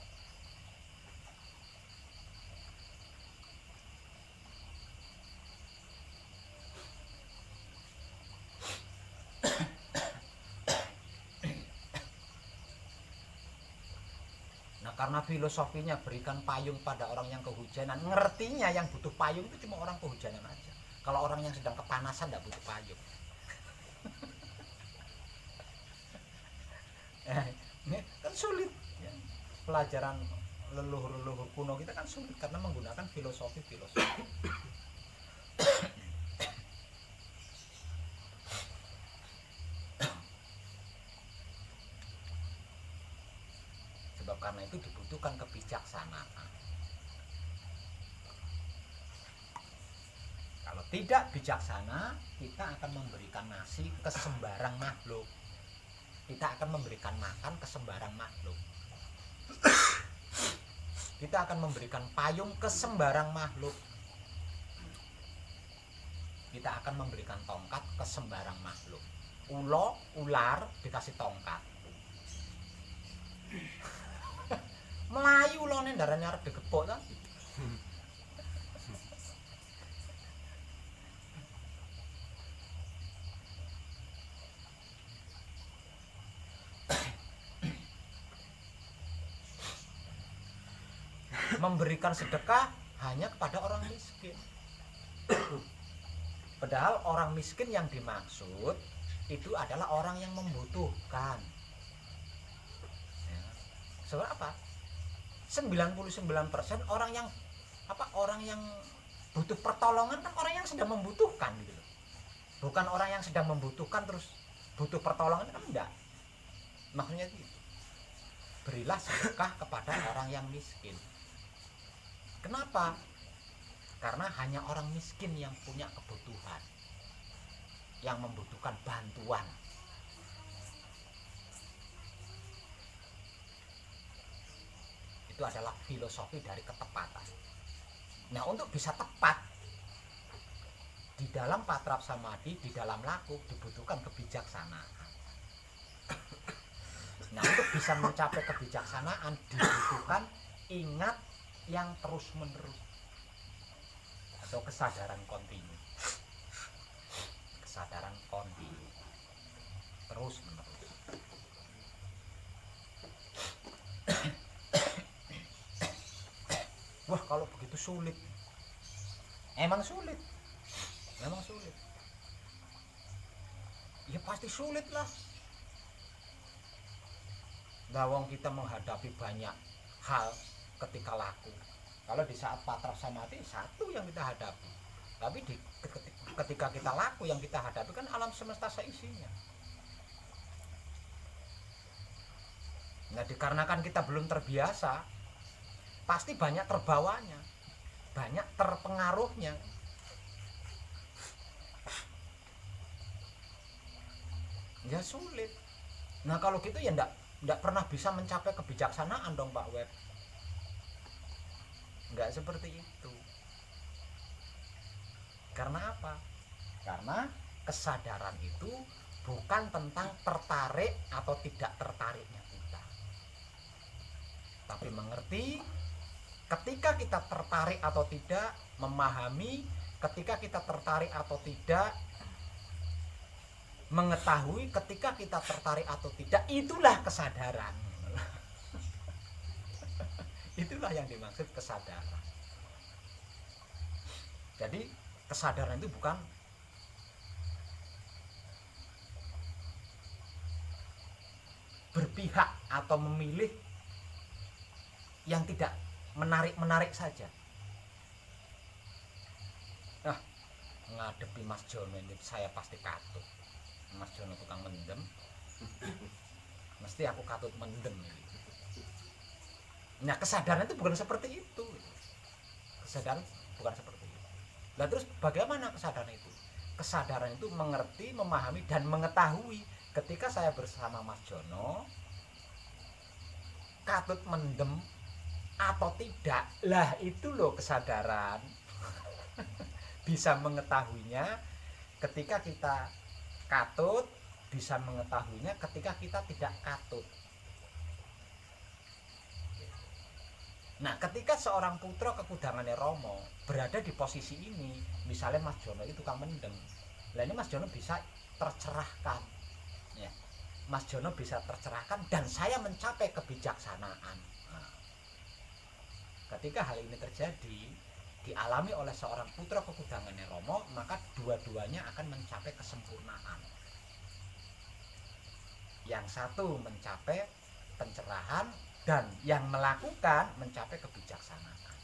Karena filosofinya berikan payung pada orang yang kehujanan, ngertinya yang butuh payung itu cuma orang kehujanan aja. Kalau orang yang sedang kepanasan tidak butuh payung. Ini kan sulit ya. Pelajaran leluhur-leluhur kuno kita kan sulit karena menggunakan filosofi-filosofi. Karena itu dibutuhkan kebijaksanaan. Kalau tidak bijaksana, kita akan memberikan nasi ke sembarang makhluk. Kita akan memberikan makan ke sembarang makhluk. Kita akan memberikan payung ke sembarang makhluk. Kita akan memberikan tongkat ke sembarang makhluk. Ular dikasih tongkat. Melayu loh nih darahnya arep digepok kan. Memberikan sedekah hanya kepada orang miskin. Padahal orang miskin yang dimaksud itu adalah orang yang membutuhkan. Ya. Sebab apa? 99% orang yang butuh pertolongan kan orang yang sedang membutuhkan gitu loh. Bukan orang yang sedang membutuhkan terus butuh pertolongan kan enggak. Maksudnya gitu. Berilah sedekah kepada orang yang miskin. Kenapa? Karena hanya orang miskin yang punya kebutuhan, yang membutuhkan bantuan. Itu adalah filosofi dari ketepatan. Nah, untuk bisa tepat di dalam patrap samadhi, di dalam laku dibutuhkan kebijaksanaan. Nah, untuk bisa mencapai kebijaksanaan dibutuhkan ingat yang terus-menerus atau kesadaran kontinu. Kesadaran kontinu terus-menerus. Wah, kalau begitu sulit. Emang sulit. Ya pasti sulit lah. Gawang kita menghadapi banyak hal ketika laku. Kalau di saat patrasa mati satu yang kita hadapi. Tapi ketika kita laku yang kita hadapi kan alam semesta seisinya. Nah, dikarenakan kita belum terbiasa, pasti banyak terbawanya, banyak terpengaruhnya. Ya sulit. Nah kalau gitu ya ndak pernah bisa mencapai kebijaksanaan dong Pak Web. Nggak seperti itu. Karena apa? Karena kesadaran itu bukan tentang tertarik atau tidak tertariknya kita, tapi mengerti ketika kita tertarik atau tidak, memahami ketika kita tertarik atau tidak, mengetahui ketika kita tertarik atau tidak, itulah kesadaran. Itulah yang dimaksud kesadaran. Jadi kesadaran itu bukan berpihak atau memilih yang tidak menarik saja. Nah, ngadepi Mas Jono ini saya pasti katut. Mas Jono tukang mendem, mesti aku katut mendem ini. Nah kesadaran itu bukan seperti itu. Kesadaran bukan seperti itu. Nah terus bagaimana kesadaran itu? Kesadaran itu mengerti, memahami, dan mengetahui ketika saya bersama Mas Jono katut mendem atau tidak. Lah itu loh kesadaran. Bisa mengetahuinya ketika kita katut, bisa mengetahuinya ketika kita tidak katut. Nah ketika seorang putra kekudangannya Romo berada di posisi ini, misalnya Mas Jono itu tukang mendem, lah ini Mas Jono bisa tercerahkan ya. Mas Jono bisa tercerahkan dan saya mencapai kebijaksanaan. Nah, ketika hal ini terjadi dialami oleh seorang putra kekudangannya Romo, maka dua-duanya akan mencapai kesempurnaan. Yang satu mencapai pencerahan dan yang melakukan mencapai kebijaksanaan.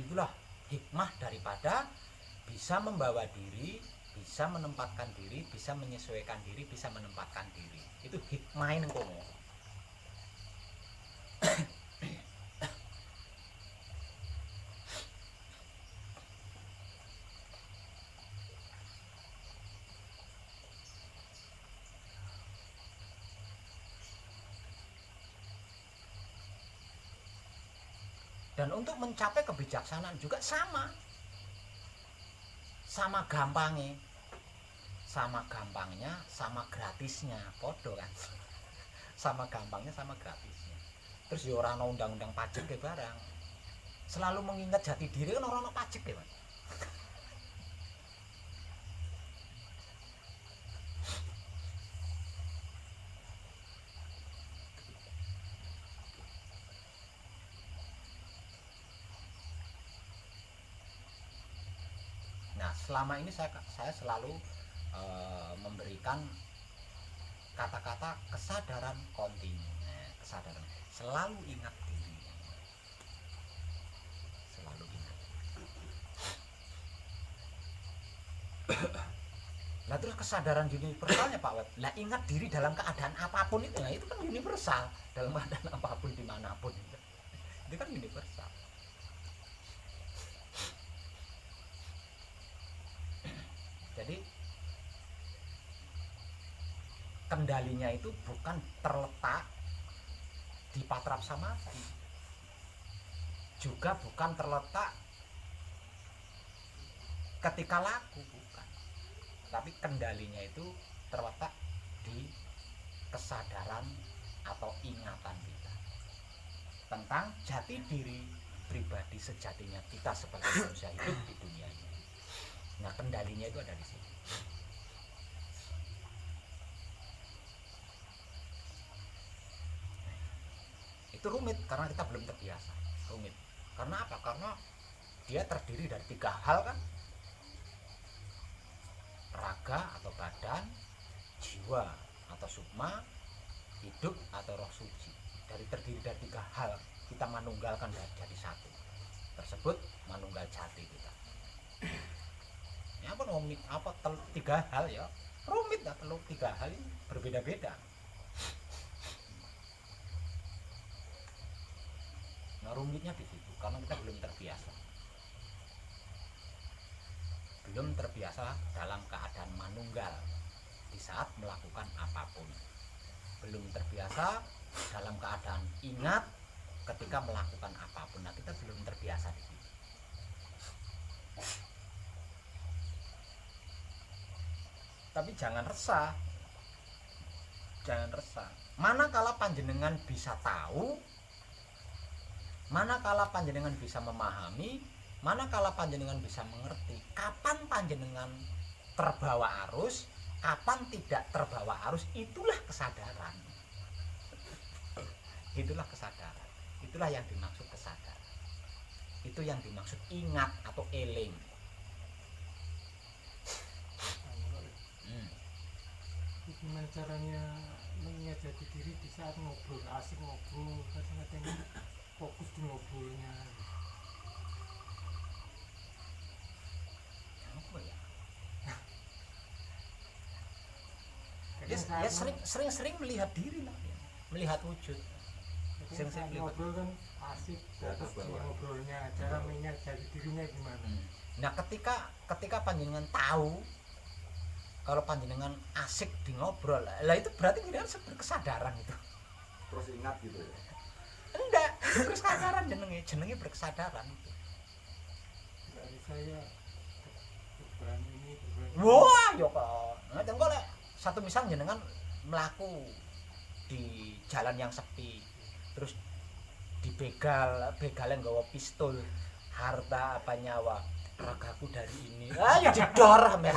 Itulah hikmah daripada bisa membawa diri, bisa menempatkan diri, bisa menyesuaikan diri, bisa menempatkan diri. Itu hikmahin kono. Dan untuk mencapai kebijaksanaan juga sama gampangnya, sama gratisnya, podo kan. Sama gampangnya, sama gratisnya. Terus ya orang undang-undang pajak ke barang. Selalu mengingat jati diri kan orang pajak ya, Mas. Nah, selama ini saya selalu memberikan kata-kata kesadaran kontinu. Nah, kesadaran, selalu ingat diri. Selalu ingat. Nah, terus kesadaran universalnya Pak Web. Lah ingat diri dalam keadaan apapun itu. Nah, itu kan universal. Dalam keadaan apapun dimanapun. Itu kan universal. Jadi kendalinya itu bukan terletak di patrapsa mati, juga bukan terletak ketika laku, bukan. Tapi kendalinya itu terletak di kesadaran atau ingatan kita tentang jati diri pribadi sejatinya kita sebagai manusia hidup di dunia ini. Nah, kendalinya itu ada di sini. Itu rumit karena kita belum terbiasa. Rumit. Karena apa? Karena dia terdiri dari 3 hal kan? Raga atau badan, jiwa atau sukma, hidup atau roh suci. Terdiri dari 3 hal, kita manunggalkan jadi satu. Tersebut manunggal jati kita. Ya apa rumit, 3 hal ya. Rumit lah kalau 3 hal ini berbeda-beda. Nah, rumitnya di situ karena kita belum terbiasa. Belum terbiasa dalam keadaan manunggal di saat melakukan apapun. Belum terbiasa dalam keadaan ingat ketika melakukan apapun. Nah, kita belum terbiasa di situ. Tapi jangan resah. Jangan resah. Manakala panjenengan bisa tahu, manakala panjenengan bisa memahami, manakala panjenengan bisa mengerti kapan panjenengan terbawa arus, kapan tidak terbawa arus, itulah kesadaran. Itulah kesadaran. Itulah yang dimaksud kesadaran. Itu yang dimaksud ingat atau eling. Gimana caranya mengingat jati diri di saat ngobrol, asik ngobrol, kadang-kadang fokus di ngobrolnya. Apa ya? Kadang Ya sering melihat diri lah, ya. Melihat wujud. Kadang saat ngobrol kan asik, fokus di ngobrolnya. Cara mengingat jati dirinya gimana? Nah, ketika panjenengan tahu kalau panjenengan asik di ngobrol, lah itu berarti jenengan berkesadaran itu. Terus ingat gitu ya. Enggak, berkesadaran jenenge berkesadaran itu. Dari saya beban ini. Wah, yo kok. Ngeten kok lek satu misal jenengan melaku di jalan yang sepi, terus begalnya nggawa pistol, harta apa nyawa, ragaku dari ini. Ayo didor men.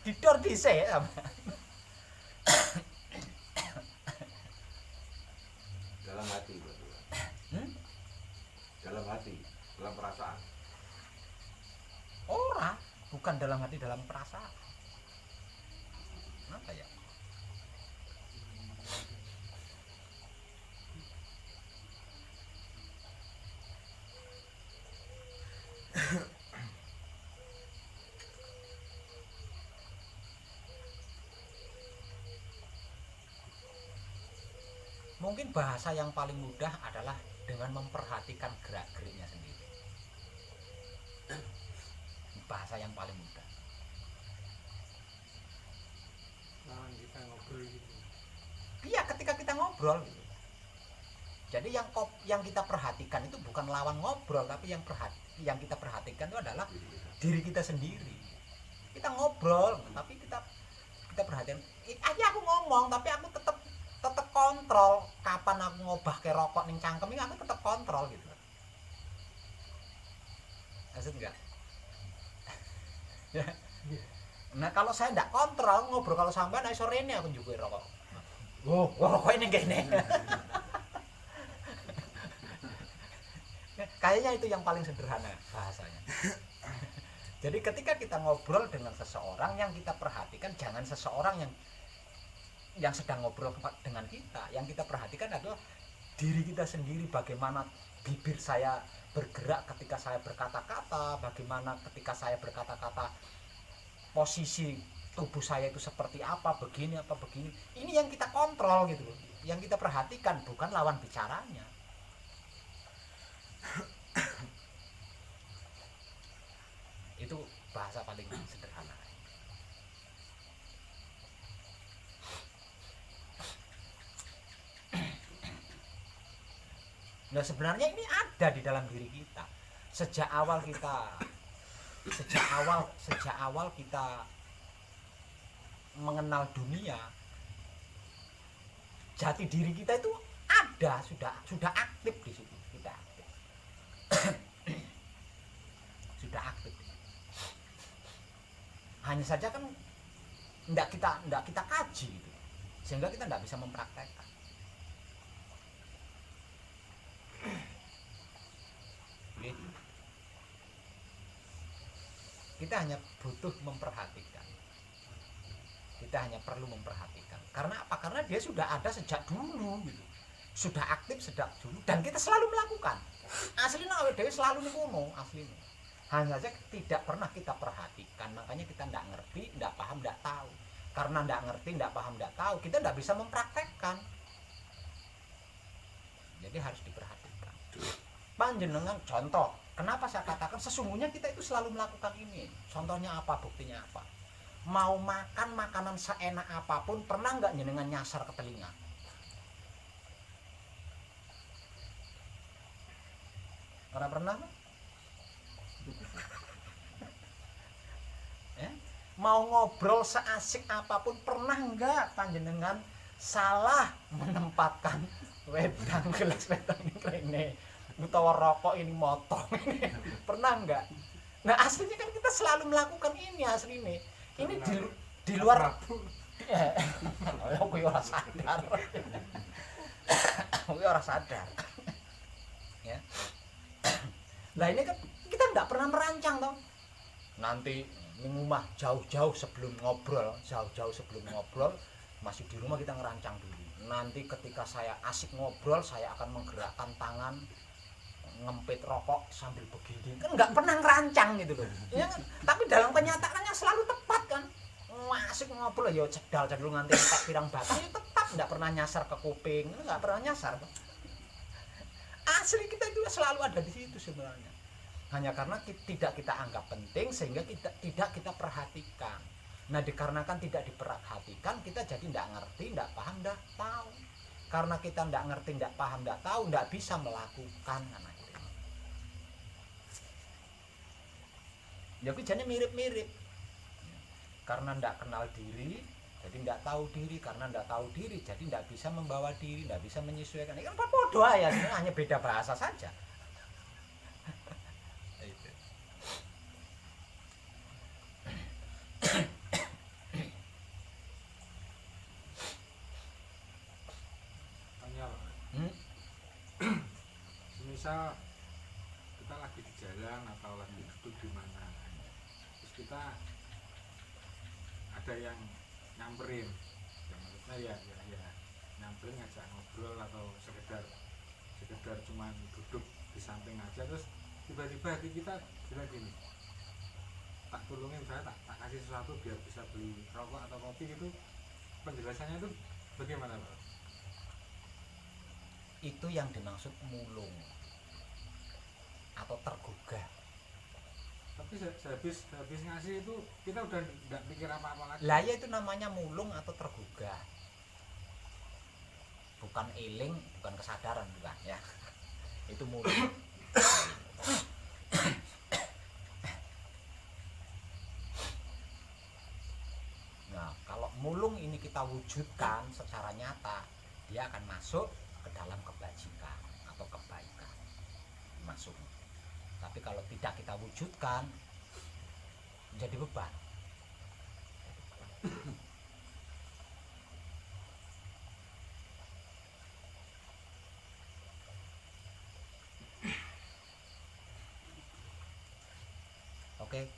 Didor dhisik sampean. Dalam hati berarti. Dalam hati, dalam perasaan. Ora, bukan dalam hati, dalam perasaan. Apa ya? Mungkin bahasa yang paling mudah adalah dengan memperhatikan gerak-geriknya sendiri. Bahasa yang paling mudah. Lawan kita ngobrol gitu. Iya, ketika kita ngobrol gitu. Jadi yang kita perhatikan itu bukan lawan ngobrol, tapi yang kita perhatikan itu adalah diri kita sendiri. Kita ngobrol, tapi kita perhatikan. Aja aku ngomong, tapi aku tetap kontrol kapan aku ngobahke rokok ning cangkem ini, aku tetap kontrol gitu. Maksud enggak? Nah, kalau saya enggak kontrol ngobrol kalau sampean iso rene aku njukuke rokok. Rokok ini gini. Kayaknya itu yang paling sederhana bahasanya. Jadi ketika kita ngobrol dengan seseorang, yang kita perhatikan jangan seseorang yang sedang ngobrol dengan kita. Yang kita perhatikan adalah diri kita sendiri, bagaimana bibir saya bergerak ketika saya berkata-kata, bagaimana ketika saya berkata-kata posisi tubuh saya itu seperti apa, begini apa begini. Ini yang kita kontrol gitu loh. Yang kita perhatikan bukan lawan bicaranya. Itu bahasa paling sederhana. Nah, sebenarnya ini ada di dalam diri kita. Sejak awal kita mengenal dunia, jati diri kita itu ada, sudah aktif di situ. Kita aktif. Sudah aktif. Hanya saja kan enggak kita kaji gitu. Sehingga kita enggak bisa mempraktekkan. Gitu. Kita hanya butuh memperhatikan. Kita hanya perlu memperhatikan. Karena apa? Karena dia sudah ada sejak dulu gitu. Sudah aktif sejak dulu dan kita selalu melakukan. Aslinya awake dhewe selalu ngono aslinya. Hanya saja tidak pernah kita perhatikan. Makanya kita tidak ngerti, tidak paham, tidak tahu. Karena tidak ngerti, tidak paham, tidak tahu, kita tidak bisa mempraktekkan. Jadi harus diperhatikan. Panjenengan contoh, kenapa saya katakan sesungguhnya kita itu selalu melakukan ini. Contohnya apa, buktinya apa? Mau makan makanan seenak apapun, pernah nggak jenengan nyasar ke telinga? Pernah? Mau ngobrol seasik apapun, pernah nggak panjenengan salah menempatkan wedang gelas wedang ini utawa rokok ini motong ini? Pernah nggak? Nah aslinya kan kita selalu melakukan ini aslinya. Ini di luar aku ora sadar. Aku ora sadar. Ya. Lah ini kan kita enggak pernah merancang toh. Nanti ning rumah jauh-jauh sebelum ngobrol, masih di rumah kita ngerancang dulu. Nanti ketika saya asik ngobrol, saya akan menggerakkan tangan ngempit rokok sambil begini. Kan enggak pernah ngerancang gitu loh. Ya kan? Tapi dalam kenyataannya selalu tepat kan. Asik ngobrol ya cedal-cedal nganti entek pirang batang ya tetap enggak pernah nyasar ke kuping, enggak pernah nyasar. Asli kita itu selalu ada di situ sebenarnya. Hanya karena tidak kita anggap penting sehingga tidak kita perhatikan. Nah dikarenakan tidak diperhatikan kita jadi tidak ngerti, tidak paham, tidak tahu. Karena kita tidak ngerti, tidak paham, tidak tahu, tidak bisa melakukan. Ya jadi mirip-mirip. Karena tidak kenal diri, jadi tidak tahu diri. Karena tidak tahu diri, jadi tidak bisa membawa diri, tidak bisa menyesuaikan. Ini kan bodoh ya, hanya beda bahasa saja. Misal kita lagi di jalan atau lagi duduk di mana, terus kita ada yang nyamperin, ya maksudnya ya nyamperin ngajak ngobrol atau sekedar cuman duduk di samping aja, terus tiba-tiba hati kita bilang gini, tak tolongin saya, tak kasih sesuatu biar bisa beli rokok atau kopi gitu. Penjelasannya itu bagaimana Pak? Itu yang dimaksud mulung atau tergugah. Tapi habis ngasih itu kita udah nggak pikir apa-apa lagi. Lah ya itu namanya mulung atau tergugah. Bukan eling, bukan kesadaran bukan ya. Itu mulung. Nah, kalau mulung ini kita wujudkan secara nyata, dia akan masuk ke dalam kebajikan atau kebaikan. Masuk. Tapi kalau tidak kita wujudkan jadi beban. Oke.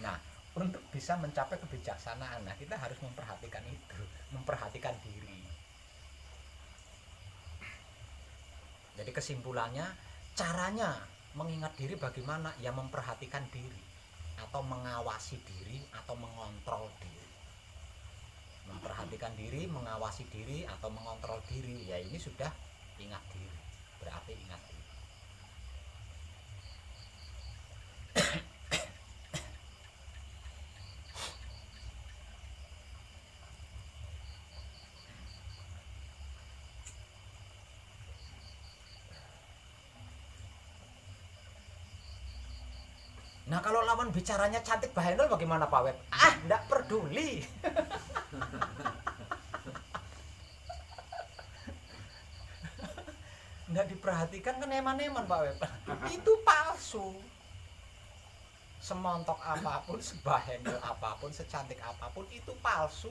Nah, untuk bisa mencapai kebijaksanaan, nah kita harus memperhatikan itu, memperhatikan diri. Jadi kesimpulannya, caranya mengingat diri bagaimana? Ya memperhatikan diri atau mengawasi diri atau mengontrol diri. Memperhatikan diri, mengawasi diri atau mengontrol diri, ya ini sudah ingat diri. Berarti ingat diri. Nah kalau lawan bicaranya cantik Bahendol bagaimana Pak Web? Enggak peduli. Enggak diperhatikan kan eman-eman Pak Web. Itu palsu. Semontok apapun, sebahendol apapun, secantik apapun itu palsu.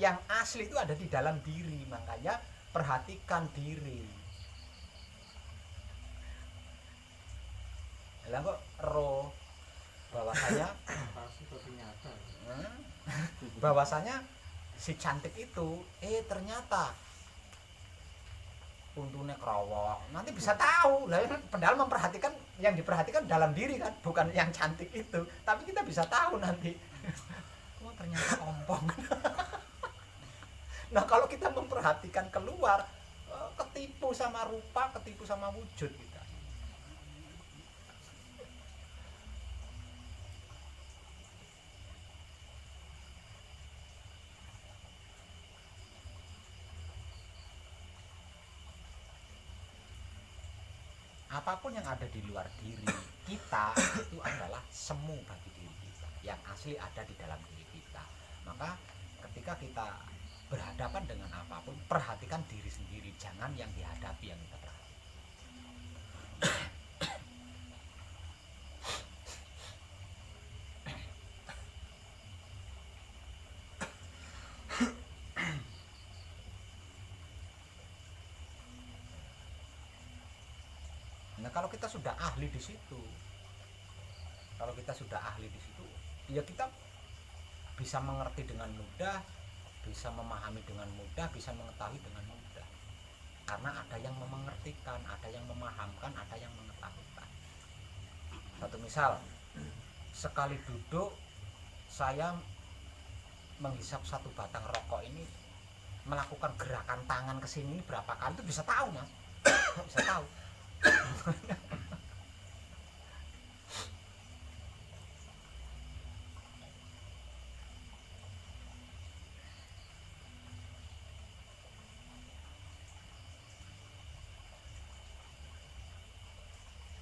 Yang asli itu ada di dalam diri. Makanya perhatikan diri. Lah kok bahwasanya palsu tapi nyata. bahwasanya si cantik itu ternyata untune kerowok. Nanti bisa tahu lah, padahal memperhatikan, yang diperhatikan dalam diri kan, bukan yang cantik itu, tapi kita bisa tahu nanti oh ternyata ompong. Nah kalau kita memperhatikan keluar, ketipu sama rupa, ketipu sama wujud kita. Apapun yang ada di luar diri kita itu adalah semu bagi diri kita. Yang asli ada di dalam diri kita. Maka ketika kita berhadapan dengan apapun, perhatikan diri sendiri, jangan yang dihadapi yang kita perhatikan. Nah kalau kita sudah ahli di situ, ya kita bisa mengerti dengan mudah, bisa memahami dengan mudah, bisa mengetahui dengan mudah. Karena ada yang mengertikan, ada yang memahamkan, ada yang mengetahuikan. Satu misal, sekali duduk saya menghisap satu batang rokok ini, melakukan gerakan tangan ke sini berapa kali itu bisa tahu, Mas. Bisa tahu.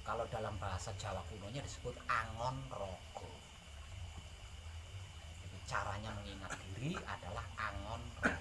Kalau dalam bahasa Jawa kunonya disebut angon rogo. Jadi caranya mengingat diri adalah angon rogo.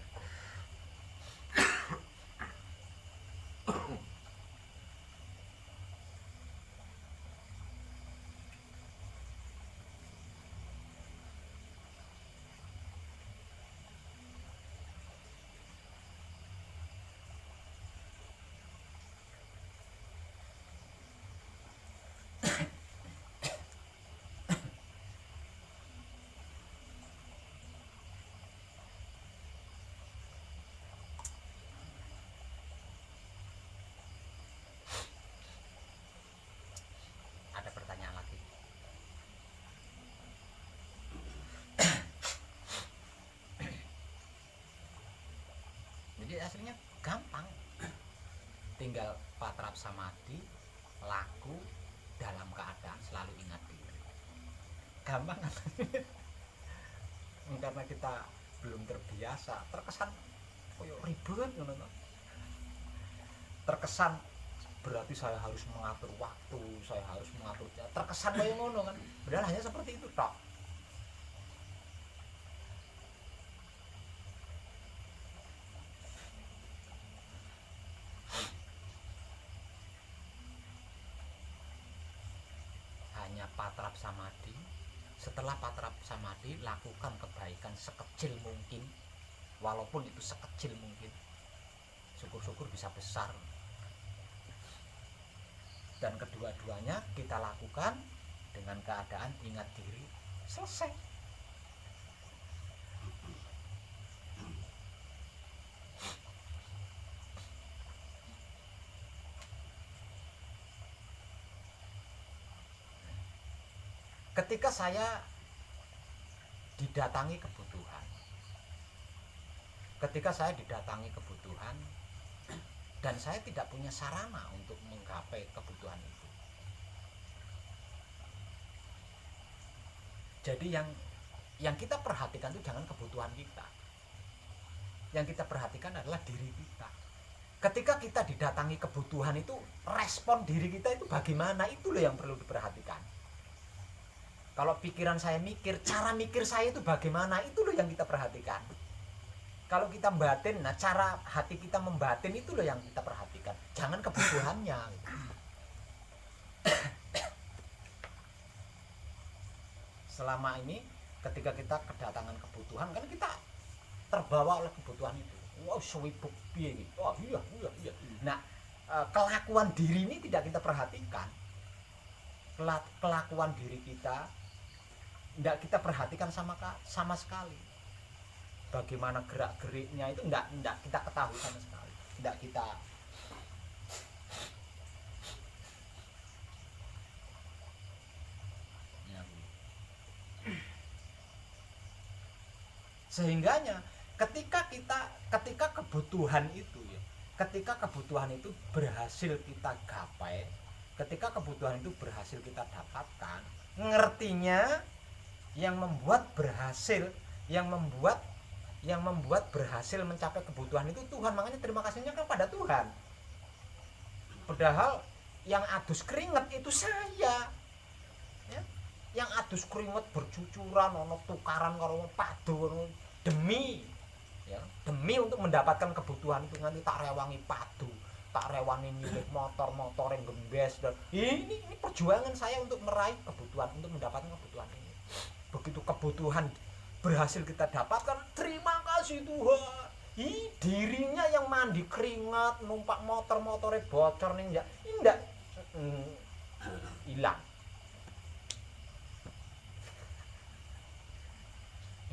Ada pertanyaan lagi? Jadi aslinya gampang, tinggal patrap samadhi, laku dalam keadaan selalu ingat diri. Gampang kan? Karena kita belum terbiasa, terkesan koyo ribet ngono to. Terkesan berarti saya harus mengatur waktu, saya harus mengatur, terkesan kayak ngono kan. Padahal hanya seperti itu tok. Hanya patrap samadhi. Setelah patrap samadhi, lakukan kebaikan sekecil mungkin, walaupun itu sekecil mungkin. Syukur-syukur bisa besar. Dan kedua-duanya kita lakukan dengan keadaan ingat diri, selesai. Ketika saya didatangi kebutuhan, dan saya tidak punya sarana untuk menggapai kebutuhan itu, jadi yang kita perhatikan itu jangan kebutuhan kita, yang kita perhatikan adalah diri kita. Ketika kita didatangi kebutuhan itu, respon diri kita itu bagaimana, itu loh yang perlu diperhatikan. Kalau pikiran saya mikir, cara mikir saya itu bagaimana, itu loh yang kita perhatikan. Kalau kita batin, nah cara hati kita membatin itu loh yang kita perhatikan, jangan kebutuhannya. Selama ini ketika kita kedatangan kebutuhan, kan kita terbawa oleh kebutuhan itu. Wow, sewibuk piye iki. Oh iya. Nah, kelakuan diri ini tidak kita perhatikan. Kelakuan diri kita enggak kita perhatikan sama sekali. Bagaimana gerak-geriknya itu enggak kita ketahui sama sekali. Enggak kita sehingganya ketika kebutuhan itu ya, ketika kebutuhan itu berhasil kita gapai, ketika kebutuhan itu berhasil kita dapatkan, ngertinya yang membuat berhasil berhasil mencapai kebutuhan itu Tuhan, makanya terima kasihnya kan pada Tuhan. Padahal yang adus keringet itu saya ya. Yang adus keringet bercucuran ono tukaran karo padu demi untuk mendapatkan kebutuhan itu, nanti tak rewangi padu, tak rewangi milik motor yang gembes, dan ini perjuangan saya untuk meraih kebutuhan, untuk mendapatkan kebutuhan ini. Begitu kebutuhan berhasil kita dapatkan, terima kasih Tuhan. Dirinya yang mandi keringat, numpak motornya bocor nih, enggak hilang.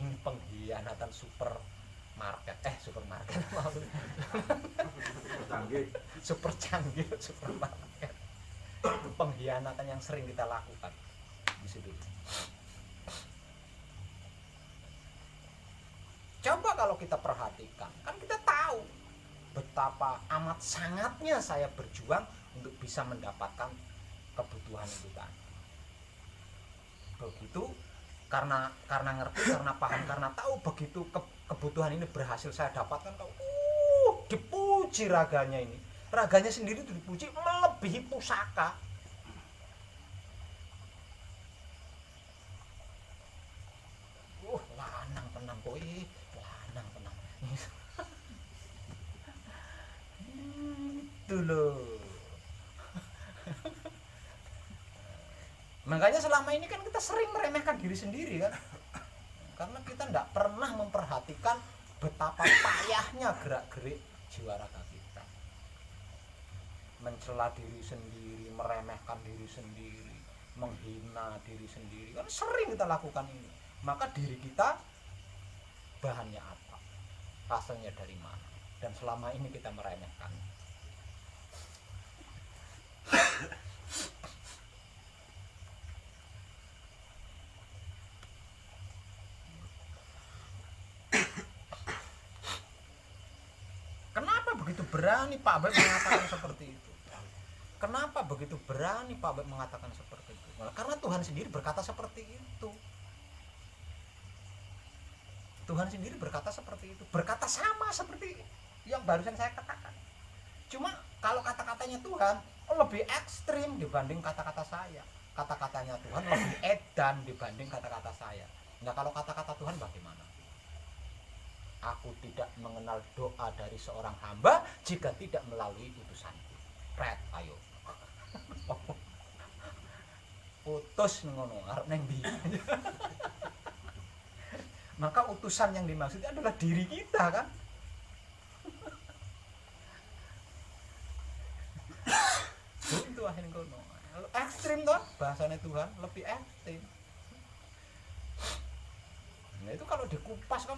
Ini pengkhianatan supermarket super canggih supermarket. Itu pengkhianatan yang sering kita lakukan di situ. Coba kalau kita perhatikan, kan kita tahu betapa amat sangatnya saya berjuang untuk bisa mendapatkan kebutuhan itu tadi. Begitu karena ngerti, karena paham, karena tahu begitu kebutuhan ini berhasil saya dapatkan, dipuji raganya ini. Raganya sendiri itu dipuji melebihi pusaka. Lanang tenang kowe, lanang tenang. Itu loh. Makanya selama ini kan kita sering meremehkan diri sendiri kan, karena kita tidak pernah memperhatikan betapa payahnya gerak-gerik jiwa raga kita, mencela diri sendiri, meremehkan diri sendiri, menghina diri sendiri, kan sering kita lakukan ini. Maka diri kita bahannya apa, asalnya dari mana, dan selama ini kita meremehkan. Kenapa begitu berani Pak Abed mengatakan seperti itu? Kenapa begitu berani Pak Abed mengatakan seperti itu? Karena Tuhan sendiri berkata seperti itu. Tuhan sendiri berkata seperti itu, berkata sama seperti yang barusan saya katakan. Cuma kalau kata-katanya Tuhan lebih ekstrim dibanding kata-kata saya. Kata-katanya Tuhan lebih edan dibanding kata-kata saya. Nah, kalau kata-kata Tuhan bagaimana? Aku tidak mengenal doa dari seorang hamba jika tidak melalui utusanku. Pret, ayo. Putus ngono, arep neng ndi. Maka utusan yang dimaksud adalah diri kita kan. Itu akhirnya ngono. Ekstrim toh bahasanya Tuhan, lebih ekstrim. Nah itu kalau dikupas kan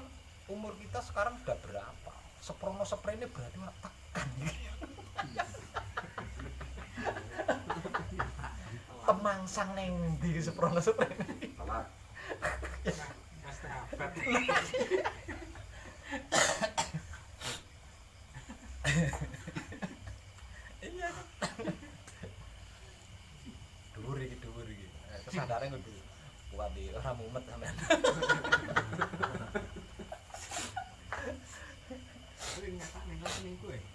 umur kita sekarang udah berapa? Seprono ini berarti tekan temangsang neng di seprono ini. Iya. Dhuwur iki. Kesadare kudu kuat iki ora mumet sampean.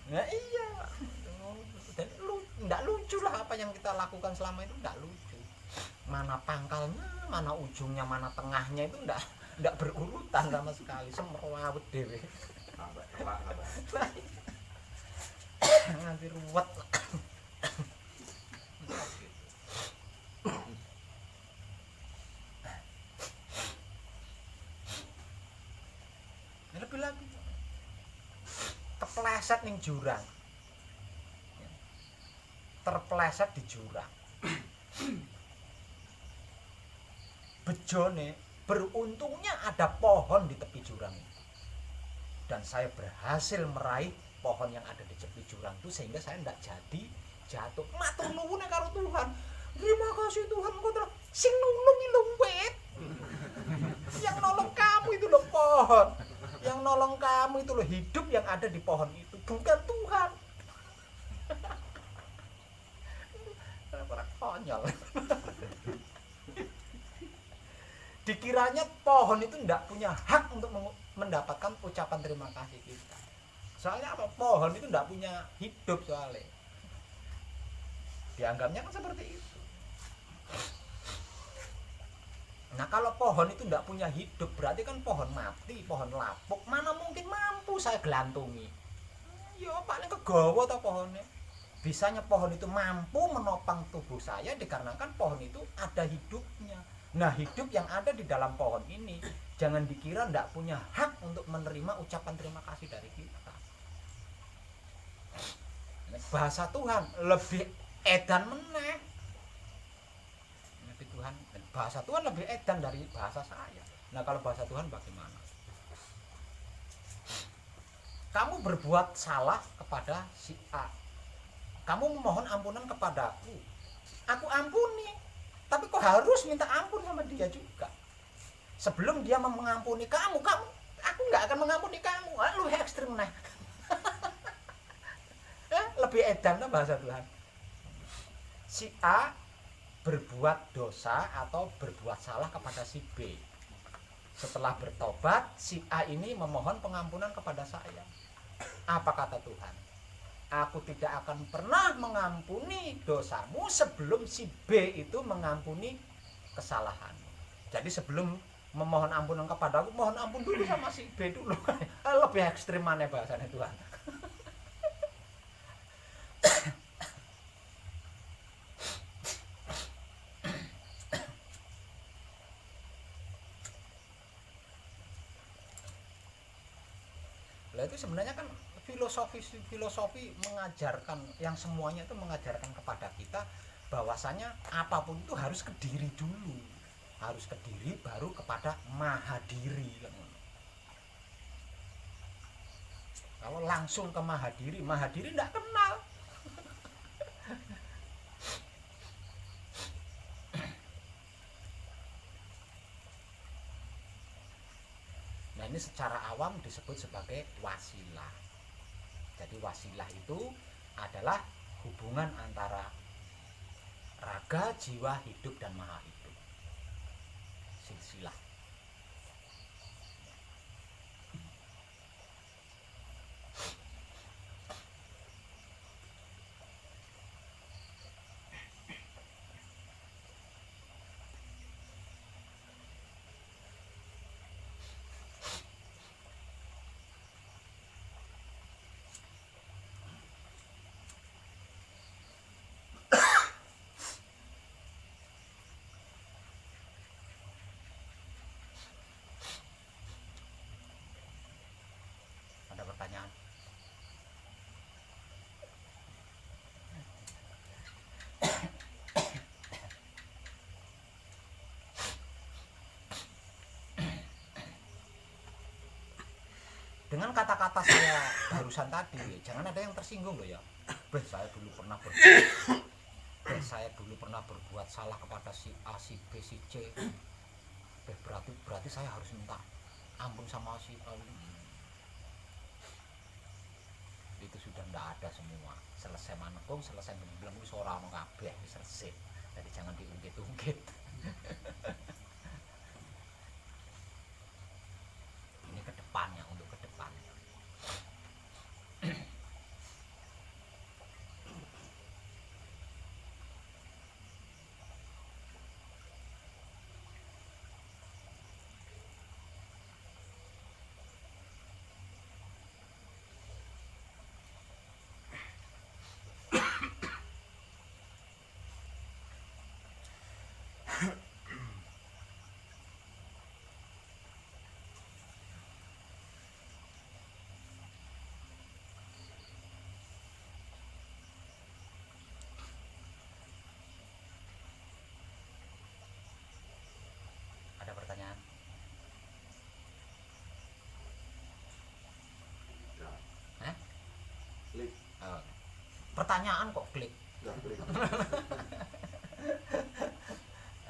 Nah iya, dan enggak lucu lah apa yang kita lakukan selama itu, enggak lucu. Mana pangkalnya, mana ujungnya, mana tengahnya itu enggak berurutan sama sekali, semrawut dhewe. Tambah telak. Nganti ruwet. Lebih lagi kepleset ning jurang, terpleset di jurang, bejone, beruntungnya ada pohon di tepi jurang itu. Dan saya berhasil meraih pohon yang ada di tepi jurang itu sehingga saya tidak jadi jatuh. Matur nuwun karo Tuhan. Terima kasih Tuhan, engkau telah sing nulungi lumpet. Yang nolong kamu itu loh pohon. Yang nolong kamu itu loh hidup yang ada di pohon itu, bukan Tuhan. Orang konyol. Dikiranya pohon itu tidak punya hak untuk mendapatkan ucapan terima kasih kita. Soalnya apa? Pohon itu tidak punya hidup soalnya. Dianggapnya kan seperti itu. Nah kalau pohon itu tidak punya hidup berarti kan pohon mati, pohon lapuk. Mana mungkin mampu saya gelantungi? Ya paling kegawa atau pohonnya. Bisanya pohon itu mampu menopang tubuh saya dikarenakan pohon itu ada hidupnya. Nah hidup yang ada di dalam pohon ini jangan dikira tidak punya hak untuk menerima ucapan terima kasih dari kita. Bahasa Tuhan lebih edan meneh. Tuhan, bahasa Tuhan lebih edan dari bahasa saya. Nah kalau bahasa Tuhan bagaimana? Kamu berbuat salah kepada si A, kamu memohon ampunan kepadaku, aku ampuni, tapi kok harus minta ampun sama dia juga. Sebelum dia mengampuni kamu, aku nggak akan mengampuni kamu. Lu ekstrim nih. Lebih edan lah bahasa Tuhan. Si A berbuat dosa atau berbuat salah kepada si B. Setelah bertobat, si A ini memohon pengampunan kepada saya. Apa kata Tuhan? Aku tidak akan pernah mengampuni dosamu sebelum si B itu mengampuni kesalahanmu. Jadi sebelum memohon ampunan kepada aku, mohon ampun dulu sama si B dulu. Lebih ekstrim mana bahasanya Tuhan. Itu sebenarnya kan filosofi mengajarkan yang semuanya itu mengajarkan kepada kita bahwasanya apapun itu harus ke diri dulu, harus ke diri baru kepada maha diri. Kalau langsung ke maha diri tidak kenal. Nah ini secara awam disebut sebagai wasilah. Jadi wasilah itu adalah hubungan antara raga, jiwa, hidup, dan maha hidup. Silsilah. Ada pertanyaan? Dengan kata-kata saya barusan tadi, jangan ada yang tersinggung loh ya. Saya dulu pernah berbuat salah kepada si A, si B, si C. Berarti saya harus minta ampun sama si A. Itu sudah tidak ada semua. Selesai manekung, selesai belum suara mau kabeh selesai. Jadi jangan diungkit-ungkit. Ini ke depannya, untuk ke depannya. pertanyaan kok klik. Nggak klik.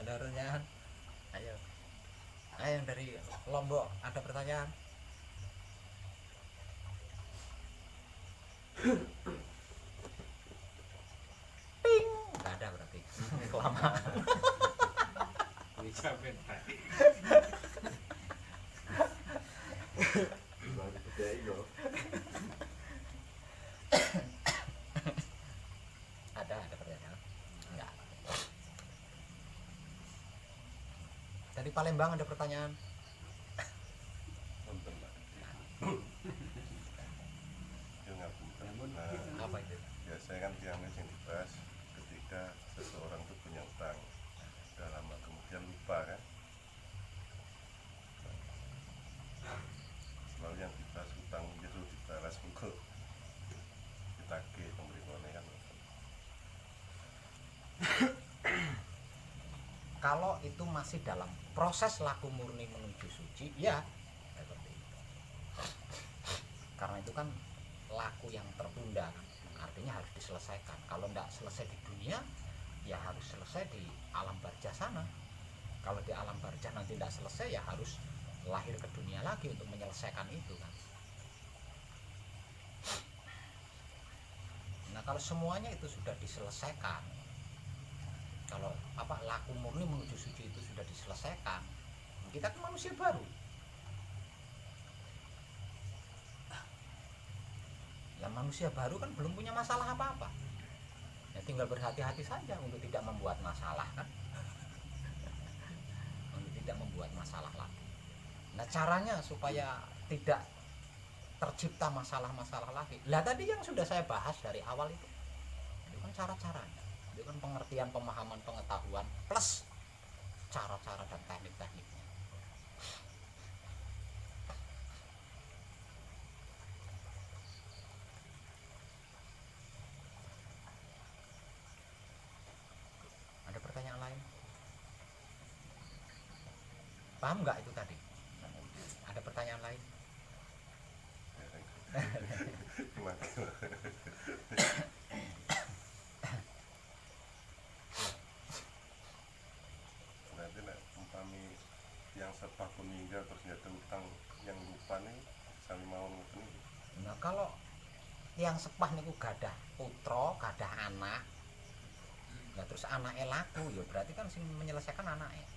Ada pertanyaan? Ayo. Ayo yang dari Lombok ada pertanyaan? Ping, nggak ada berarti. Kelamaan. Dijamin tadi. Baru dibedain loh. Ada pertanyaan? Enggak. Dari Palembang ada pertanyaan? Nonton Pak. Ya ngapunten. Nah, Apa itu? biasanya kan tiangnya yang dibahas ketika seseorang itu punya utang, udah lama kemudian lupa kan. Selalu yang dibahas utang itu dibalas pukul ditagih pemberitahuannya kan. Kalau itu masih dalam proses laku murni menuju suci, ya seperti itu. Karena itu kan laku yang tertunda, artinya harus diselesaikan. Kalau tidak selesai di dunia, ya harus selesai di alam barjah sana. Kalau di alam barjah nanti tidak selesai, ya harus lahir ke dunia lagi untuk menyelesaikan itu kan. Nah kalau semuanya itu sudah diselesaikan, kalau laku murni menuju suci itu sudah diselesaikan, kita kan manusia baru. Ya manusia baru kan belum punya masalah apa-apa. Ya tinggal berhati-hati saja untuk tidak membuat masalah kan. Untuk tidak membuat masalah lagi. Nah caranya supaya tidak tercipta masalah-masalah lagi. Lah tadi yang sudah saya bahas dari awal itu kan cara-caranya. Itu kan pengertian, pemahaman, pengetahuan plus cara-cara dan teknik-tekniknya. Ada pertanyaan lain? Paham nggak itu tadi? Ada pertanyaan lain? Berarti nek umpami yang sepah pun meninggal terus nggak ada utang yang lupa nih saling mau ngoten iki. Nah kalau yang sepah niku gadah putra, gadah anak, nah terus anaknya laku, ya berarti kan sing menyelesaikan anaknya.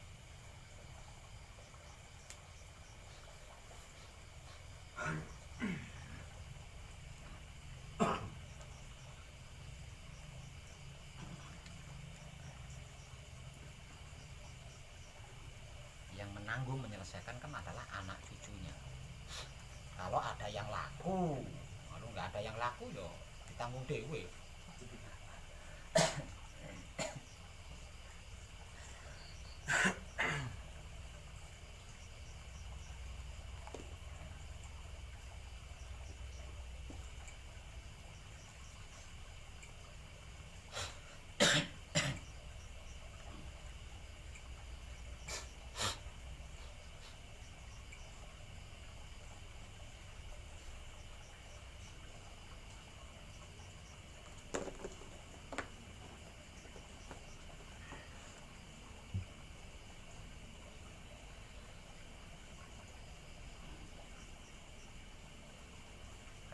Yang menanggung menyelesaikan kan adalah anak cucunya. Kalau ada yang laku, kalau nggak ada yang laku yo ditanggung dewe.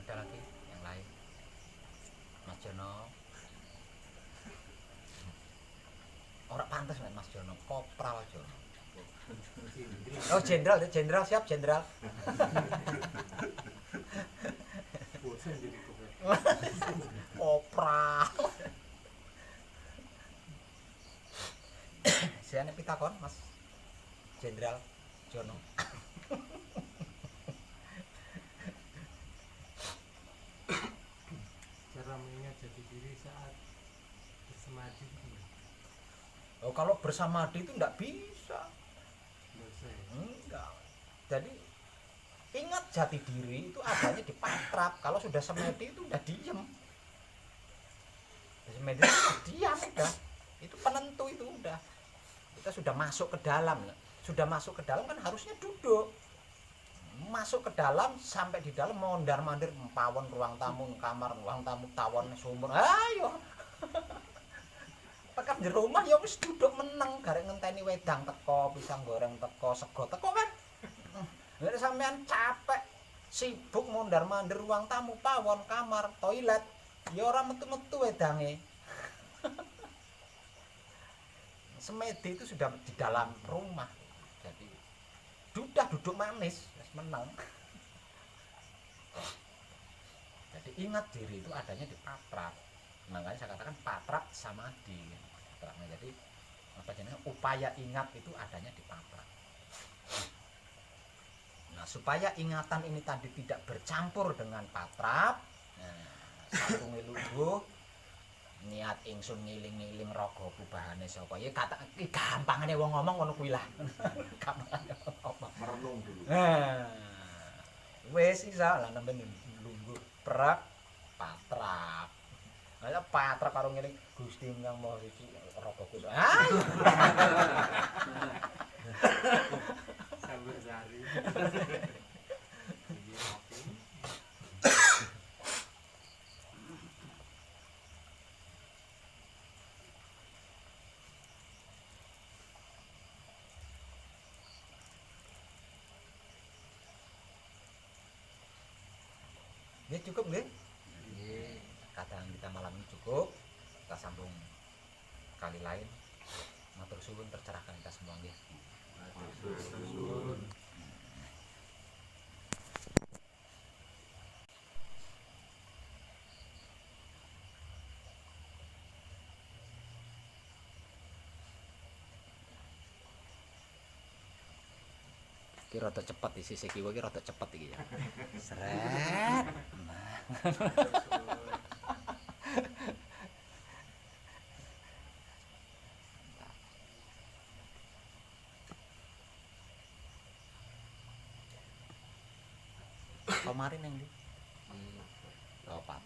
Ada lagi yang lain? Mas Jono. Orang pantas nek Mas Jono, Kopral Jono. Oh jenderal, jenderal siap jenderal. Bosan jadi kopral. Kopral. Saya pitakon Mas Jenderal Jono. Cara mengingat jati diri saat bersemadi itu gimana? Oh kalau bersamadi itu enggak bisa. Menurut saya Enggak. Jadi ingat jati diri itu adanya di patrap. Kalau sudah semedi itu udah diem. Semedi itu diam udah. Itu penentu itu udah. Kita sudah masuk ke dalam. Sudah masuk ke dalam kan harusnya duduk. masuk ke dalam, sampai di dalam mondar-mandir pawon ruang tamu, kamar ruang tamu, tawon sumur. Ayo. Tekan di rumah ya wis duduk meneng garek ngenteni wedang teko, pisang goreng teko, sego teko kan. Nek sampean capek sibuk mondar-mandir ruang tamu, pawon, kamar, toilet, ya ora metu-metu wedange. Semedi itu sudah di dalam rumah. Jadi sudah duduk manis, wis meneng. Jadi ingat diri itu adanya di patrak. Makanya saya katakan patrak samadhi. Patraknya jadi apa jenenge upaya ingat itu adanya di patrak. Nah, supaya ingatan ini tadi tidak bercampur dengan patrak, nah, satunge lungguh niat ingsun ngiling-ngiling raga pubahane saka. Ya kata gampangane wong ngomong ngono kuwi lah. Gampangane ngomong. Merenung dulu. Nah, wis isa lah nembe lungguh prak patrak. Lah patrak karo ngiling Gusti Ingkang Maha Suci ragaku. Sambil sari. Iki oke. Nggih cukup nggih. Nggih, kataan kita malam ini cukup. Kita sambung kali lain. Matur suwun tercerahkan kita semua nggih. Iki rada cepet di sisi kiwa iki rada cepet iki ya. Sret. Kemarin yang di. Oh, Pak.